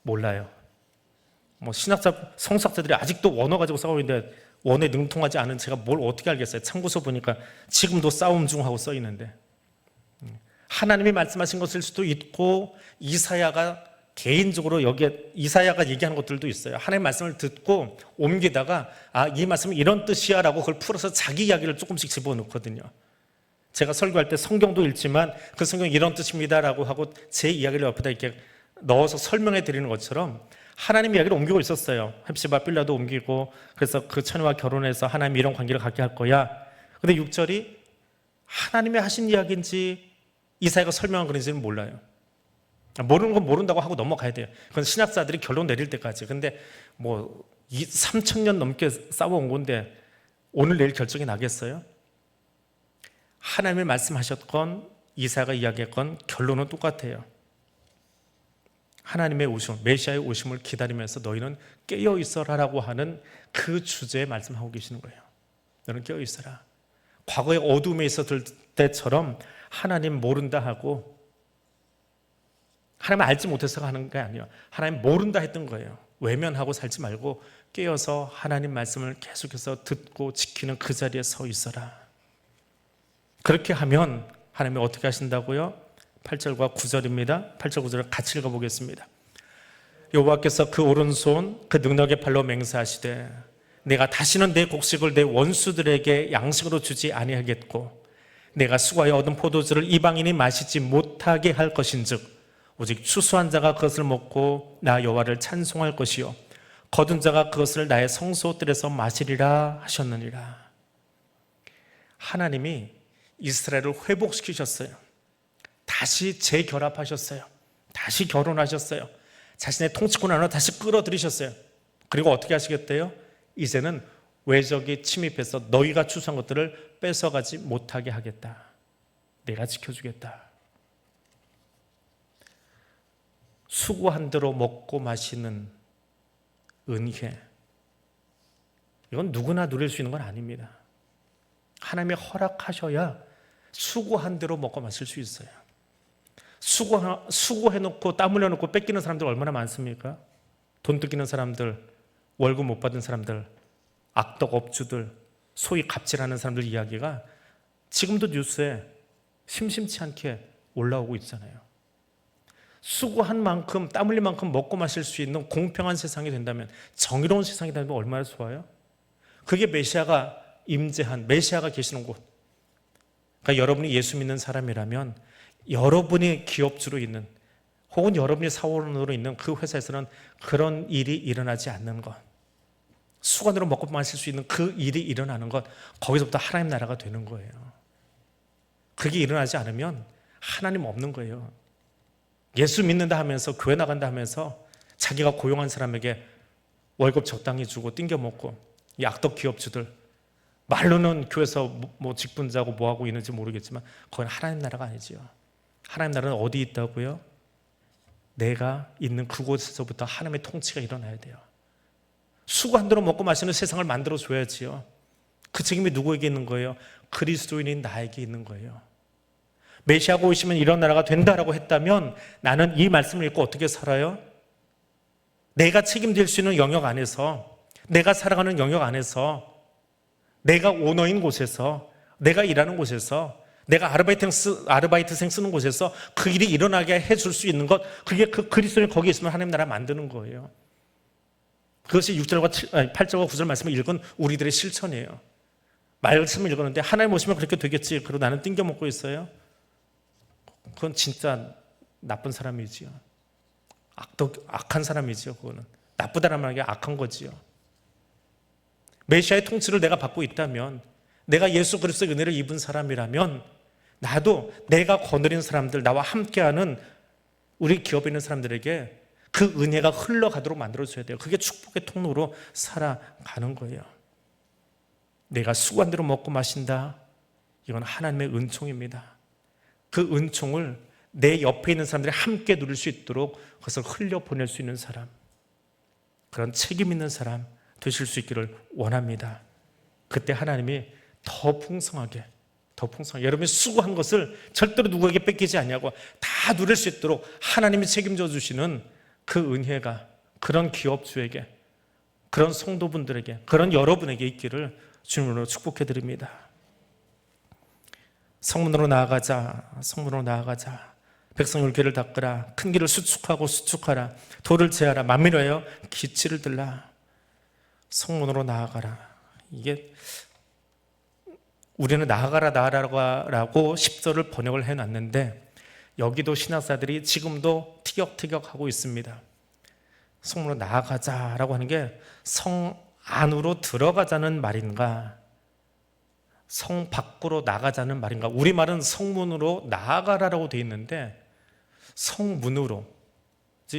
몰라요. 신학자, 성서학자들이 아직도 원어 가지고 싸우고 있는데 원에 능통하지 않은 제가 뭘 어떻게 알겠어요. 참고서 보니까 지금도 싸움 중 하고 써 있는데, 하나님이 말씀하신 것일 수도 있고 이사야가 개인적으로 여기에 이사야가 얘기하는 것들도 있어요. 하나님의 말씀을 듣고 옮기다가 이 말씀은 이런 뜻이야 라고 그걸 풀어서 자기 이야기를 조금씩 집어넣거든요. 제가 설교할 때 성경도 읽지만 그 성경이 이런 뜻입니다 라고 하고 제 이야기를 옆에다 이렇게 넣어서 설명해 드리는 것처럼 하나님 이야기를 옮기고 있었어요. 헵시바 빌라도 옮기고, 그래서 그 처녀와 결혼해서 하나님이 이런 관계를 갖게 할 거야. 근데 6절이 하나님이 하신 이야기인지 이사야가 설명한 그런지는 몰라요. 모르는 건 모른다고 하고 넘어가야 돼요. 그건 신학자들이 결론 내릴 때까지. 근데 3,000년 넘게 싸워온 건데 오늘 내일 결정이 나겠어요? 하나님이 말씀하셨건 이사야가 이야기했건 결론은 똑같아요. 하나님의 오심, 메시아의 오심을 기다리면서 너희는 깨어 있어라라고 하는 그 주제에 말씀하고 계시는 거예요. 너는 깨어 있어라. 과거에 어둠에 있었을 때처럼 하나님 모른다 하고 하나님 알지 못해서 하는 게 아니에요. 하나님 모른다 했던 거예요. 외면하고 살지 말고 깨어서 하나님 말씀을 계속해서 듣고 지키는 그 자리에 서 있어라. 그렇게 하면 하나님이 어떻게 하신다고요? 8절과 9절입니다. 8절 9절을 같이 읽어보겠습니다. 여호와께서 그 오른손 그 능력의 팔로 맹세하시되 내가 다시는 내 곡식을 내 원수들에게 양식으로 주지 아니하겠고 내가 수고하여 얻은 포도주를 이방인이 마시지 못하게 할 것인즉 오직 추수한 자가 그것을 먹고 나 여호와를 찬송할 것이요 거둔 자가 그것을 나의 성소들에서 마시리라 하셨느니라. 하나님이 이스라엘을 회복시키셨어요. 다시 재결합하셨어요. 다시 결혼하셨어요. 자신의 통치권 안으로 다시 끌어들이셨어요. 그리고 어떻게 하시겠대요? 이제는 외적이 침입해서 너희가 추수한 것들을 뺏어가지 못하게 하겠다. 내가 지켜주겠다. 수고한 대로 먹고 마시는 은혜, 이건 누구나 누릴 수 있는 건 아닙니다. 하나님이 허락하셔야 수고한 대로 먹고 마실 수 있어요. 수고해놓고 땀 흘려놓고 뺏기는 사람들 얼마나 많습니까? 돈 뜯기는 사람들, 월급 못 받은 사람들, 악덕 업주들, 소위 갑질하는 사람들 이야기가 지금도 뉴스에 심심치 않게 올라오고 있잖아요. 수고한 만큼, 땀 흘린 만큼 먹고 마실 수 있는 공평한 세상이 된다면, 정의로운 세상이 된다면 얼마나 좋아요? 그게 메시아가 임재한, 메시아가 계시는 곳. 그러니까 여러분이 예수 믿는 사람이라면 여러분이 기업주로 있는 혹은 여러분이 사원으로 있는 그 회사에서는 그런 일이 일어나지 않는 것, 수건으로 먹고 마실 수 있는 그 일이 일어나는 것, 거기서부터 하나님 나라가 되는 거예요. 그게 일어나지 않으면 하나님 없는 거예요. 예수 믿는다 하면서 교회 나간다 하면서 자기가 고용한 사람에게 월급 적당히 주고 띵겨 먹고, 이 악덕 기업주들 말로는 교회에서 직분자고 뭐하고 있는지 모르겠지만 그건 하나님 나라가 아니지요. 하나님 나라는 어디 있다고요? 내가 있는 그곳에서부터 하나님의 통치가 일어나야 돼요. 수고한 대로 먹고 마시는 세상을 만들어줘야지요. 그 책임이 누구에게 있는 거예요? 그리스도인인 나에게 있는 거예요. 메시아가 오시면 이런 나라가 된다라고 했다면 나는 이 말씀을 읽고 어떻게 살아요? 내가 책임질 수 있는 영역 안에서, 내가 살아가는 영역 안에서, 내가 오너인 곳에서, 내가 일하는 곳에서, 내가 아르바이트생 쓰는 곳에서 그 일이 일어나게 해줄 수 있는 것, 그게 그 그리스도인이 거기 있으면 하나님 나라 만드는 거예요. 그것이 8절과 9절 말씀을 읽은 우리들의 실천이에요. 말씀을 읽었는데 하나님 오시면 그렇게 되겠지, 그리고 나는 띵겨 먹고 있어요. 그건 진짜 나쁜 사람이지요. 악한 사람이지요. 그거는 나쁘다는 말이 악한 거지요. 메시아의 통치를 내가 받고 있다면, 내가 예수 그리스도의 은혜를 입은 사람이라면, 나도 내가 거느린 사람들, 나와 함께하는 우리 기업에 있는 사람들에게 그 은혜가 흘러가도록 만들어줘야 돼요. 그게 축복의 통로로 살아가는 거예요. 내가 수고한 대로 먹고 마신다, 이건 하나님의 은총입니다. 그 은총을 내 옆에 있는 사람들이 함께 누릴 수 있도록 그것을 흘려보낼 수 있는 사람, 그런 책임 있는 사람 되실 수 있기를 원합니다. 그때 하나님이 더 풍성하게 여러분이 수고한 것을 절대로 누구에게 뺏기지 않냐고 다 누릴 수 있도록 하나님이 책임져 주시는 그 은혜가 그런 기업주에게, 그런 성도분들에게, 그런 여러분에게 있기를 주님으로 축복해 드립니다. 성문으로 나아가자. 백성의 길을 닦으라. 큰 길을 수축하라. 돌을 제하라. 만민하여 기치를 들라. 성문으로 나아가라. 이게 우리는 나아가라라고 10절을 번역을 해놨는데 여기도 신학사들이 지금도 티격태격하고 있습니다. 성문으로 나아가자라고 하는 게 성 안으로 들어가자는 말인가, 성 밖으로 나가자는 말인가. 우리말은 성문으로 나아가라라고 되어 있는데 성문으로,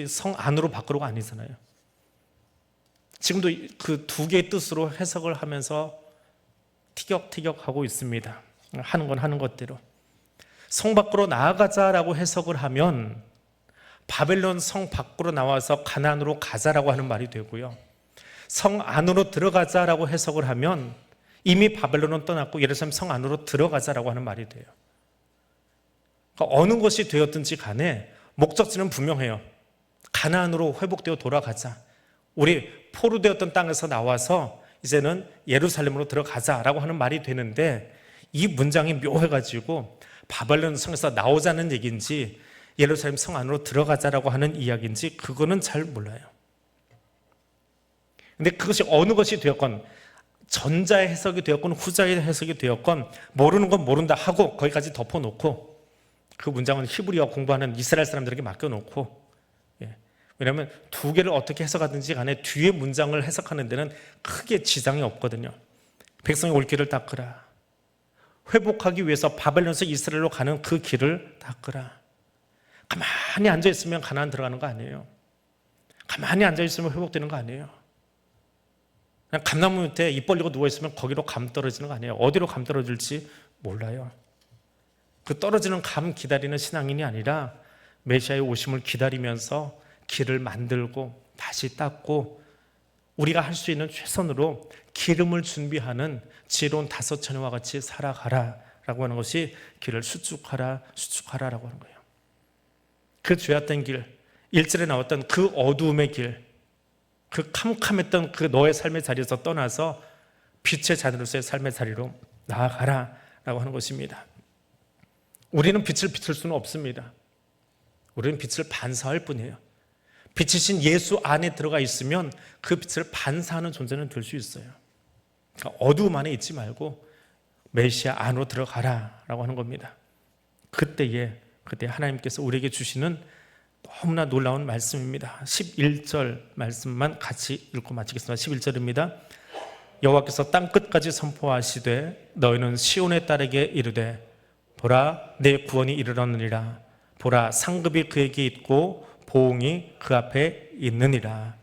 성 안으로 밖으로가 아니잖아요. 지금도 그 두 개의 뜻으로 해석을 하면서 티격태격하고 있습니다. 하는 건 하는 것대로. 성 밖으로 나아가자라고 해석을 하면 바벨론 성 밖으로 나와서 가나안으로 가자라고 하는 말이 되고요. 성 안으로 들어가자라고 해석을 하면 이미 바벨론은 떠났고 예루살렘 성 안으로 들어가자라고 하는 말이 돼요. 그러니까 어느 것이 되었든지 간에 목적지는 분명해요. 가나안으로 회복되어 돌아가자. 우리 포로되었던 땅에서 나와서 이제는 예루살렘으로 들어가자라고 하는 말이 되는데 이 문장이 묘해가지고 바벨론 성에서 나오자는 얘기인지 예루살렘 성 안으로 들어가자라고 하는 이야기인지 그거는 잘 몰라요. 근데 그것이 어느 것이 되었건 전자의 해석이 되었건 후자의 해석이 되었건 모르는 건 모른다 하고 거기까지 덮어놓고 그 문장은 히브리어 공부하는 이스라엘 사람들에게 맡겨놓고, 왜냐하면 두 개를 어떻게 해석하든지 간에 뒤에 문장을 해석하는 데는 크게 지장이 없거든요. 백성의 올 길을 닦으라. 회복하기 위해서 바벨론에서 이스라엘로 가는 그 길을 닦으라. 가만히 앉아있으면 가나안 들어가는 거 아니에요. 가만히 앉아있으면 회복되는 거 아니에요. 그냥 감나무 밑에 입 벌리고 누워있으면 거기로 감 떨어지는 거 아니에요. 어디로 감 떨어질지 몰라요. 그 떨어지는 감 기다리는 신앙인이 아니라 메시아의 오심을 기다리면서 길을 만들고 다시 닦고 우리가 할 수 있는 최선으로 기름을 준비하는 지혜로운 다섯 처녀와 같이 살아가라 라고 하는 것이 길을 수축하라라고 하는 거예요. 그 죄악된 길, 1절에 나왔던 그 어두움의 길, 그 캄캄했던 그 너의 삶의 자리에서 떠나서 빛의 자녀로서의 삶의 자리로 나아가라 라고 하는 것입니다. 우리는 빛을 비출 수는 없습니다. 우리는 빛을 반사할 뿐이에요. 빛이신 예수 안에 들어가 있으면 그 빛을 반사하는 존재는 될 수 있어요. 그러니까 어두움 안에 있지 말고 메시아 안으로 들어가라 라고 하는 겁니다. 그때 하나님께서 우리에게 주시는 너무나 놀라운 말씀입니다. 11절 말씀만 같이 읽고 마치겠습니다. 11절입니다. 여호와께서 땅끝까지 선포하시되 너희는 시온의 딸에게 이르되 보라 내 구원이 이르렀느니라. 보라 상급이 그에게 있고 보응이 그 앞에 있느니라.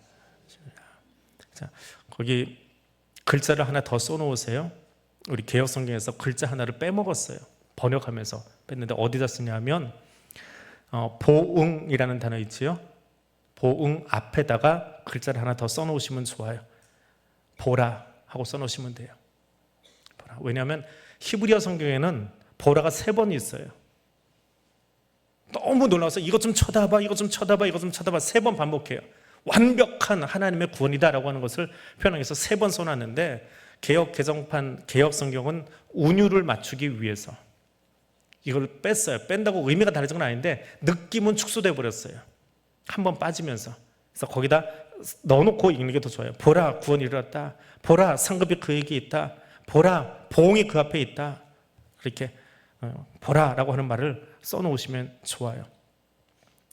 자, 거기 글자를 하나 더 써놓으세요. 우리 개역성경에서 글자 하나를 빼먹었어요. 번역하면서 뺐는데 어디다 쓰냐면 보응이라는 단어 있지요. 보응 앞에다가 글자를 하나 더 써놓으시면 좋아요. 보라 하고 써놓으시면 돼요. 보라. 왜냐하면 히브리어 성경에는 보라가 3번 있어요. 너무 놀라워서 이것 좀 쳐다봐, 이것 좀 쳐다봐, 이것 좀 쳐다봐 3번 반복해요. 완벽한 하나님의 구원이다라고 하는 것을 표현하기 위해서 3번 써놨는데 개역 개정판 개역 성경은 운율을 맞추기 위해서 이걸 뺐어요. 뺀다고 의미가 다르진 건 아닌데 느낌은 축소돼 버렸어요. 한 번 빠지면서. 그래서 거기다 넣어놓고 읽는 게 더 좋아요. 보라 구원이 이르렀다. 보라 상급이 그에게 있다. 보라 보응이 그 앞에 있다. 이렇게 보라라고 하는 말을 써놓으시면 좋아요.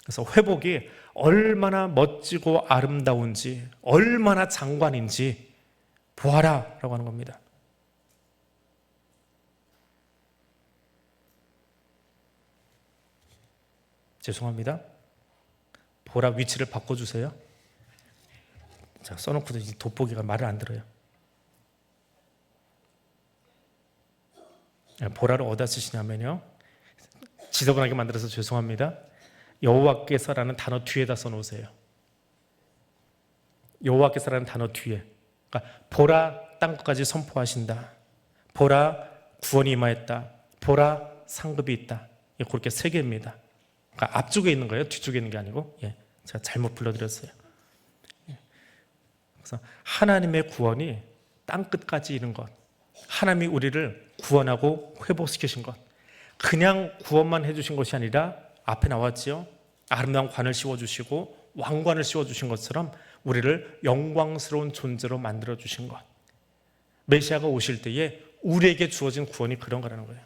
그래서 회복이 얼마나 멋지고 아름다운지 얼마나 장관인지 보아라라고 하는 겁니다. 죄송합니다. 보라 위치를 바꿔주세요. 자, 써놓고도 이제 돋보기가 말을 안 들어요. 보라를 어디다 쓰시냐면요. 지저분하게 만들어서 죄송합니다. 여호와께서라는 단어 뒤에다 써놓으세요. 여호와께서라는 단어 뒤에. 그러니까 보라 땅끝까지 선포하신다. 보라, 구원이 임하였다. 보라, 상급이 있다. 그렇게 세 개입니다. 그러니까 앞쪽에 있는 거예요. 뒤쪽에 있는 게 아니고. 제가 잘못 불러드렸어요. 그래서 하나님의 구원이 땅끝까지 이른 것, 하나님이 우리를 구원하고 회복시키신 것, 그냥 구원만 해주신 것이 아니라 앞에 나왔지요. 아름다운 관을 씌워주시고 왕관을 씌워주신 것처럼 우리를 영광스러운 존재로 만들어주신 것. 메시아가 오실 때에 우리에게 주어진 구원이 그런 거라는 거예요.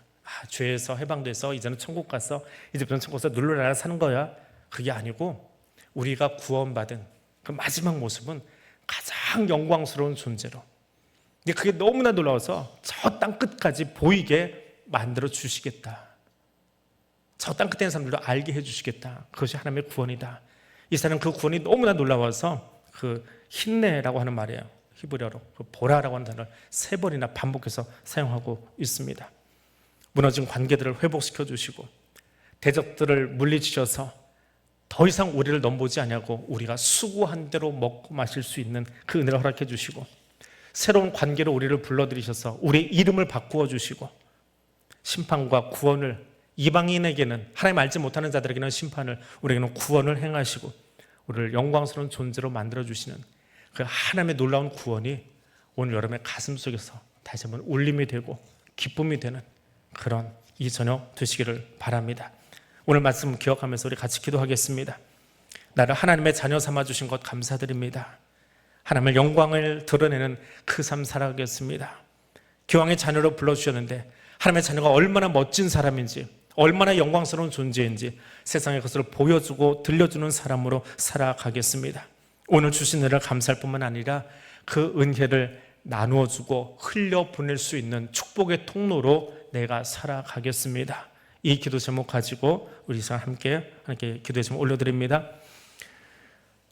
죄에서 해방돼서 이제는 천국 가서 이제부터는 천국에서 눌러라 사는 거야. 그게 아니고 우리가 구원받은 그 마지막 모습은 가장 영광스러운 존재로, 근데 그게 너무나 놀라워서 저 땅 끝까지 보이게 만들어 주시겠다. 저 땅 끝에 있는 사람들도 알게 해주시겠다. 그것이 하나님의 구원이다. 이 사람은 그 구원이 너무나 놀라워서 그 힌내라고 하는 말이에요. 히브리어로 그 보라라고 하는 단어를 3번이나 반복해서 사용하고 있습니다. 무너진 관계들을 회복시켜 주시고 대적들을 물리치셔서 더 이상 우리를 넘보지 아니하고 우리가 수고한 대로 먹고 마실 수 있는 그 은혜를 허락해 주시고 새로운 관계로 우리를 불러들이셔서 우리의 이름을 바꾸어 주시고 심판과 구원을 이방인에게는, 하나님 알지 못하는 자들에게는 심판을, 우리에게는 구원을 행하시고 우리를 영광스러운 존재로 만들어 주시는 그 하나님의 놀라운 구원이 오늘 여러분의 가슴 속에서 다시 한번 울림이 되고 기쁨이 되는 그런 이 저녁 되시기를 바랍니다. 오늘 말씀 기억하면서 우리 같이 기도하겠습니다. 나를 하나님의 자녀 삼아 주신 것 감사드립니다. 하나님의 영광을 드러내는 그 삶 살아가겠습니다. 기왕의 자녀로 불러주셨는데 하나님의 자녀가 얼마나 멋진 사람인지, 얼마나 영광스러운 존재인지 세상에 그것을 보여주고 들려주는 사람으로 살아가겠습니다. 오늘 주신 은혜를 감사할 뿐만 아니라 그 은혜를 나누어주고 흘려보낼 수 있는 축복의 통로로 내가 살아가겠습니다. 이 기도 제목 가지고 우리 함께 기도의 제목 올려드립니다.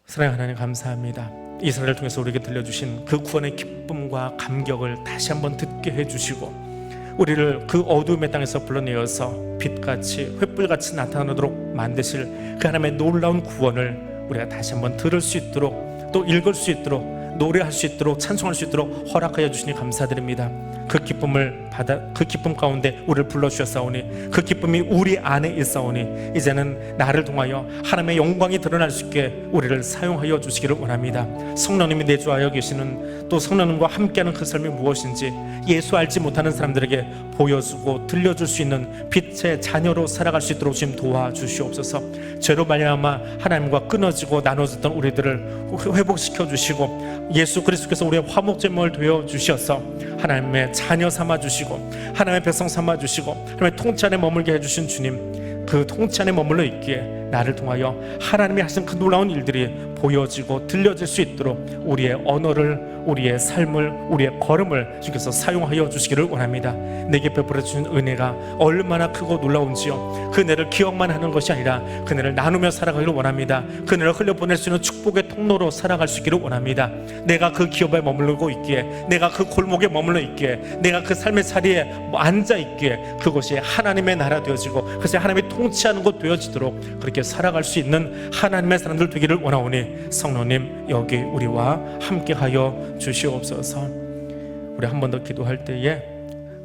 사랑하는 하나님 감사합니다. 이스라엘을 통해서 우리에게 들려주신 그 구원의 기쁨과 감격을 다시 한번 듣게 해주시고 우리를 그 어두움의 땅에서 불러내어서 빛같이 횃불같이 나타나도록 만드실 그 하나님의 놀라운 구원을 우리가 다시 한번 들을 수 있도록, 또 읽을 수 있도록, 노래할 수 있도록, 찬송할 수 있도록 허락하여 주시니 감사드립니다. 그 기쁨을 받아, 그 기쁨 가운데 우리를 불러주셨사오니 그 기쁨이 우리 안에 있사오니 이제는 나를 통하여 하나님의 영광이 드러날 수 있게 우리를 사용하여 주시기를 원합니다. 성령님이 내주하여 계시는, 또 성령님과 함께하는 그 삶이 무엇인지 예수 알지 못하는 사람들에게 보여주고 들려줄 수 있는 빛의 자녀로 살아갈 수 있도록 지금 도와주시옵소서. 죄로 말미암아 하나님과 끊어지고 나눠졌던 우리들을 회복시켜 주시고 예수 그리스도께서 우리의 화목제물을 되어 주셔서 하나님의 자녀 삼아 주시고 하나님의 백성 삼아 주시고 하나님의 통치 안에 머물게 해주신 주님, 그 통치 안에 머물러 있기에 나를 통하여 하나님이 하신 그 놀라운 일들이 보여지고 들려질 수 있도록 우리의 언어를, 우리의 삶을, 우리의 걸음을 주께서 사용하여 주시기를 원합니다. 내게 베풀어 주신 은혜가 얼마나 크고 놀라운지요, 그 은혜를 기억만 하는 것이 아니라 그 은혜를 나누며 살아가기를 원합니다. 그 은혜를 흘려보낼 수 있는 축복의 통로로 살아갈 수 있기를 원합니다. 내가 그 기업에 머물고 있기에, 내가 그 골목에 머물러 있기에, 내가 그 삶의 자리에 앉아 있기에 그것이 하나님의 나라 되어지고 그것이 하나님이 통치하는 것 되어지도록 그렇게 살아갈 수 있는 하나님의 사람들 되기를 원하오니 성령님 여기 우리와 함께하여 주시옵소서. 우리 한 번 더 기도할 때에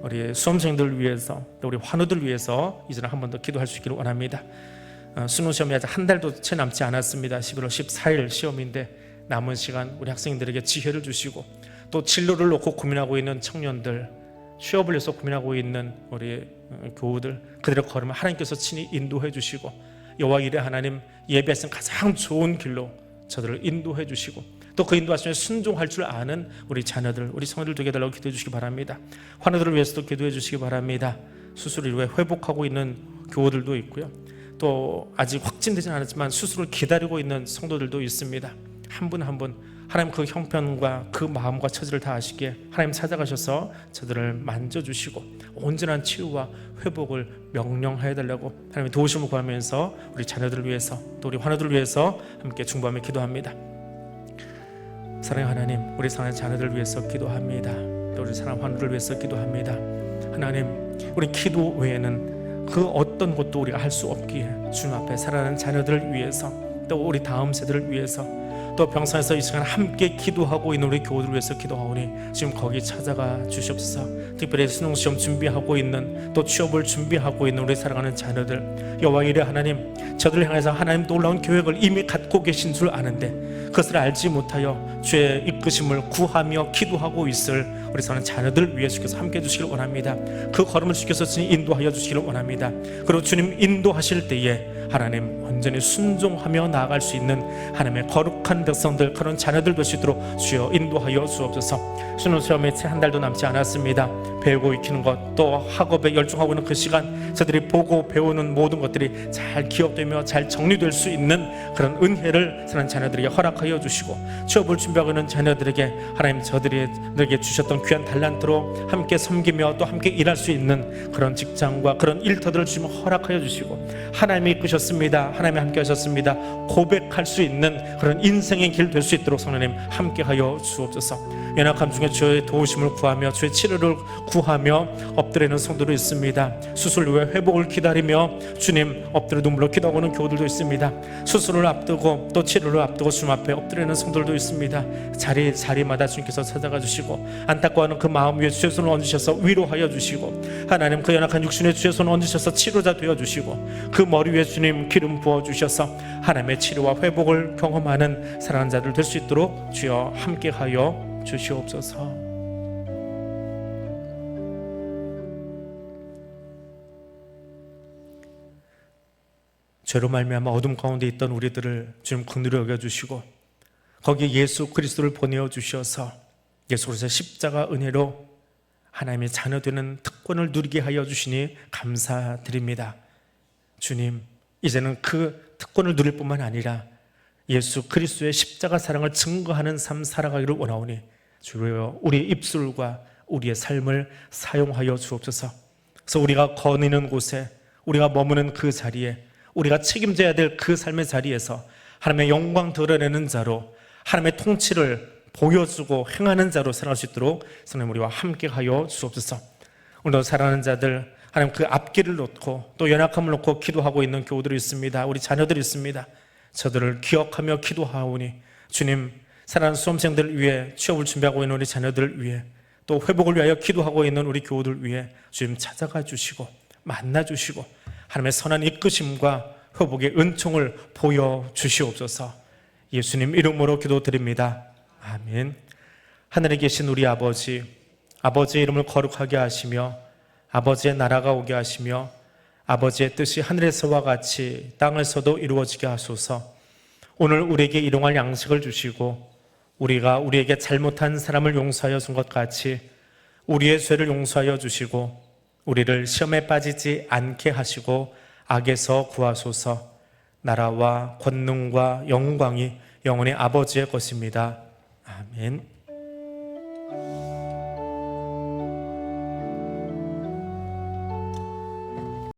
우리 수험생들 위해서, 또 우리 환우들 위해서 이제는 한 번 더 기도할 수 있기를 원합니다. 수능 시험이 아직 한 달도 채 남지 않았습니다. 11월 14일 시험인데 남은 시간 우리 학생들에게 지혜를 주시고, 또 진로를 놓고 고민하고 있는 청년들, 취업을 위해서 고민하고 있는 우리 교우들, 그들의 걸음을 하나님께서 친히 인도해 주시고 여호와 이레 하나님 예배하신 가장 좋은 길로 저들을 인도해 주시고, 또 그 인도하심에 순종할 줄 아는 우리 자녀들, 우리 성도들 되게 해달라고 기도해 주시기 바랍니다. 환우들을 위해서도 기도해 주시기 바랍니다. 수술을 이후에 회복하고 있는 교우들도 있고요, 또 아직 확진되지는 않았지만 수술을 기다리고 있는 성도들도 있습니다. 한 분 한 분 하나님 그 형편과 그 마음과 처지를 다 아시기에 하나님 찾아가셔서 저들을 만져주시고 온전한 치유와 회복을 명령하여 달라고 하나님의 도우심을 구하면서 우리 자녀들을 위해서, 또 우리 환우들을 위해서 함께 중보하며 기도합니다. 사랑의 하나님, 우리 사랑하는 자녀들을 위해서 기도합니다. 또 우리 사랑하는 환우들을 위해서 기도합니다. 하나님, 우리 기도 외에는 그 어떤 것도 우리가 할 수 없기에 주님 앞에 살아가는 자녀들을 위해서, 또 우리 다음 세대를 위해서 또 병상에서 이 시간 함께 기도하고 있는 우리 교우들 위해서 기도하오니 지금 거기 찾아가 주시옵소서. 특별히 수능시험 준비하고 있는, 또 취업을 준비하고 있는 우리 사랑하는 자녀들, 여호와 이레 하나님, 저들을 향해서 하나님 놀라운 계획을 이미 갖고 계신 줄 아는데 그것을 알지 못하여 주의 이끄심을 구하며 기도하고 있을 우리 사랑하는 자녀들 위해 주께서 함께 해주시길 원합니다. 그 걸음을 주께서 인도하여 주시기를 원합니다. 그리고 주님 인도하실 때에 하나님 완전히 순종하며 나아갈 수 있는 하나님의 거룩한 백성들, 그런 자녀들 될 수 있도록 주여 인도하여 주옵소서. 수능 시험에 채 한 달도 남지 않았습니다. 배우고 익히는 것, 또 학업에 열중하고 있는 그 시간, 저들이 보고 배우는 모든 것들이 잘 기억되며 잘 정리될 수 있는 그런 은혜를 사는 자녀들에게 허락하여 주시고, 취업을 준비하고 있는 자녀들에게 하나님 저들에게 주셨던 귀한 달란트로 함께 섬기며 또 함께 일할 수 있는 그런 직장과 그런 일터들을 주시면 허락하여 주시고, 하나님이 이끄셨습니다, 하나님이 함께 하셨습니다, 고백할 수 있는 그런 인생의 길 될 수 있도록 성령님 함께하여 주옵소서. 연약함 중에 주의 도우심을 구하며 주의 치료를 구하며 엎드려 있는 성도도 있습니다. 수술 후에 회복을 기다리며 주님 엎드려 눈물로 기도하고 있는 교우들도 있습니다. 수술을 앞두고 또 치료를 앞두고 주님 앞에 엎드려 있는 성도들도 있습니다. 자리마다 주님께서 찾아가 주시고, 안타까워하는 그 마음 위에 주의 손을 얹으셔서 위로하여 주시고, 하나님 그 연약한 육신에 주의 손을 얹으셔서 치료자 되어 주시고, 그 머리 위에 주님 기름 부어 주셔서 하나님의 치료와 회복을 경험하는 사랑하는 자들 될 수 있도록 주여 함께하여 주시옵소서. 죄로 말미암아 어둠 가운데 있던 우리들을 주님 긍휼히 여겨주시고, 거기에 예수 그리스도를 보내어 주셔서 예수 그리스도의 십자가 은혜로 하나님의 자녀 되는 특권을 누리게 하여 주시니 감사드립니다. 주님, 이제는 그 특권을 누릴 뿐만 아니라 예수 그리스도의 십자가 사랑을 증거하는 삶 살아가기를 원하오니 주여 우리의 입술과 우리의 삶을 사용하여 주옵소서. 그래서 우리가 거니는 곳에, 우리가 머무는 그 자리에, 우리가 책임져야 될 그 삶의 자리에서 하나님의 영광 드러내는 자로, 하나님의 통치를 보여주고 행하는 자로 살아갈 수 있도록 성령 우리와 함께하여 주옵소서. 오늘도 사랑하는 자들, 하나님 그 앞길을 놓고 또 연약함을 놓고 기도하고 있는 교우들이 있습니다. 우리 자녀들이 있습니다. 저들을 기억하며 기도하오니 주님, 사랑하는 수험생들을 위해, 취업을 준비하고 있는 우리 자녀들을 위해, 또 회복을 위하여 기도하고 있는 우리 교우들 위해 주님 찾아가 주시고 만나 주시고 하나님의 선한 이끄심과 회복의 은총을 보여주시옵소서. 예수님 이름으로 기도드립니다. 아멘. 하늘에 계신 우리 아버지, 아버지의 이름을 거룩하게 하시며 아버지의 나라가 오게 하시며 아버지의 뜻이 하늘에서와 같이 땅에서도 이루어지게 하소서. 오늘 우리에게 일용할 양식을 주시고 우리가 우리에게 잘못한 사람을 용서하여 준 것 같이 우리의 죄를 용서하여 주시고 우리를 시험에 빠지지 않게 하시고 악에서 구하소서. 나라와 권능과 영광이 영원히 아버지의 것입니다. 아멘.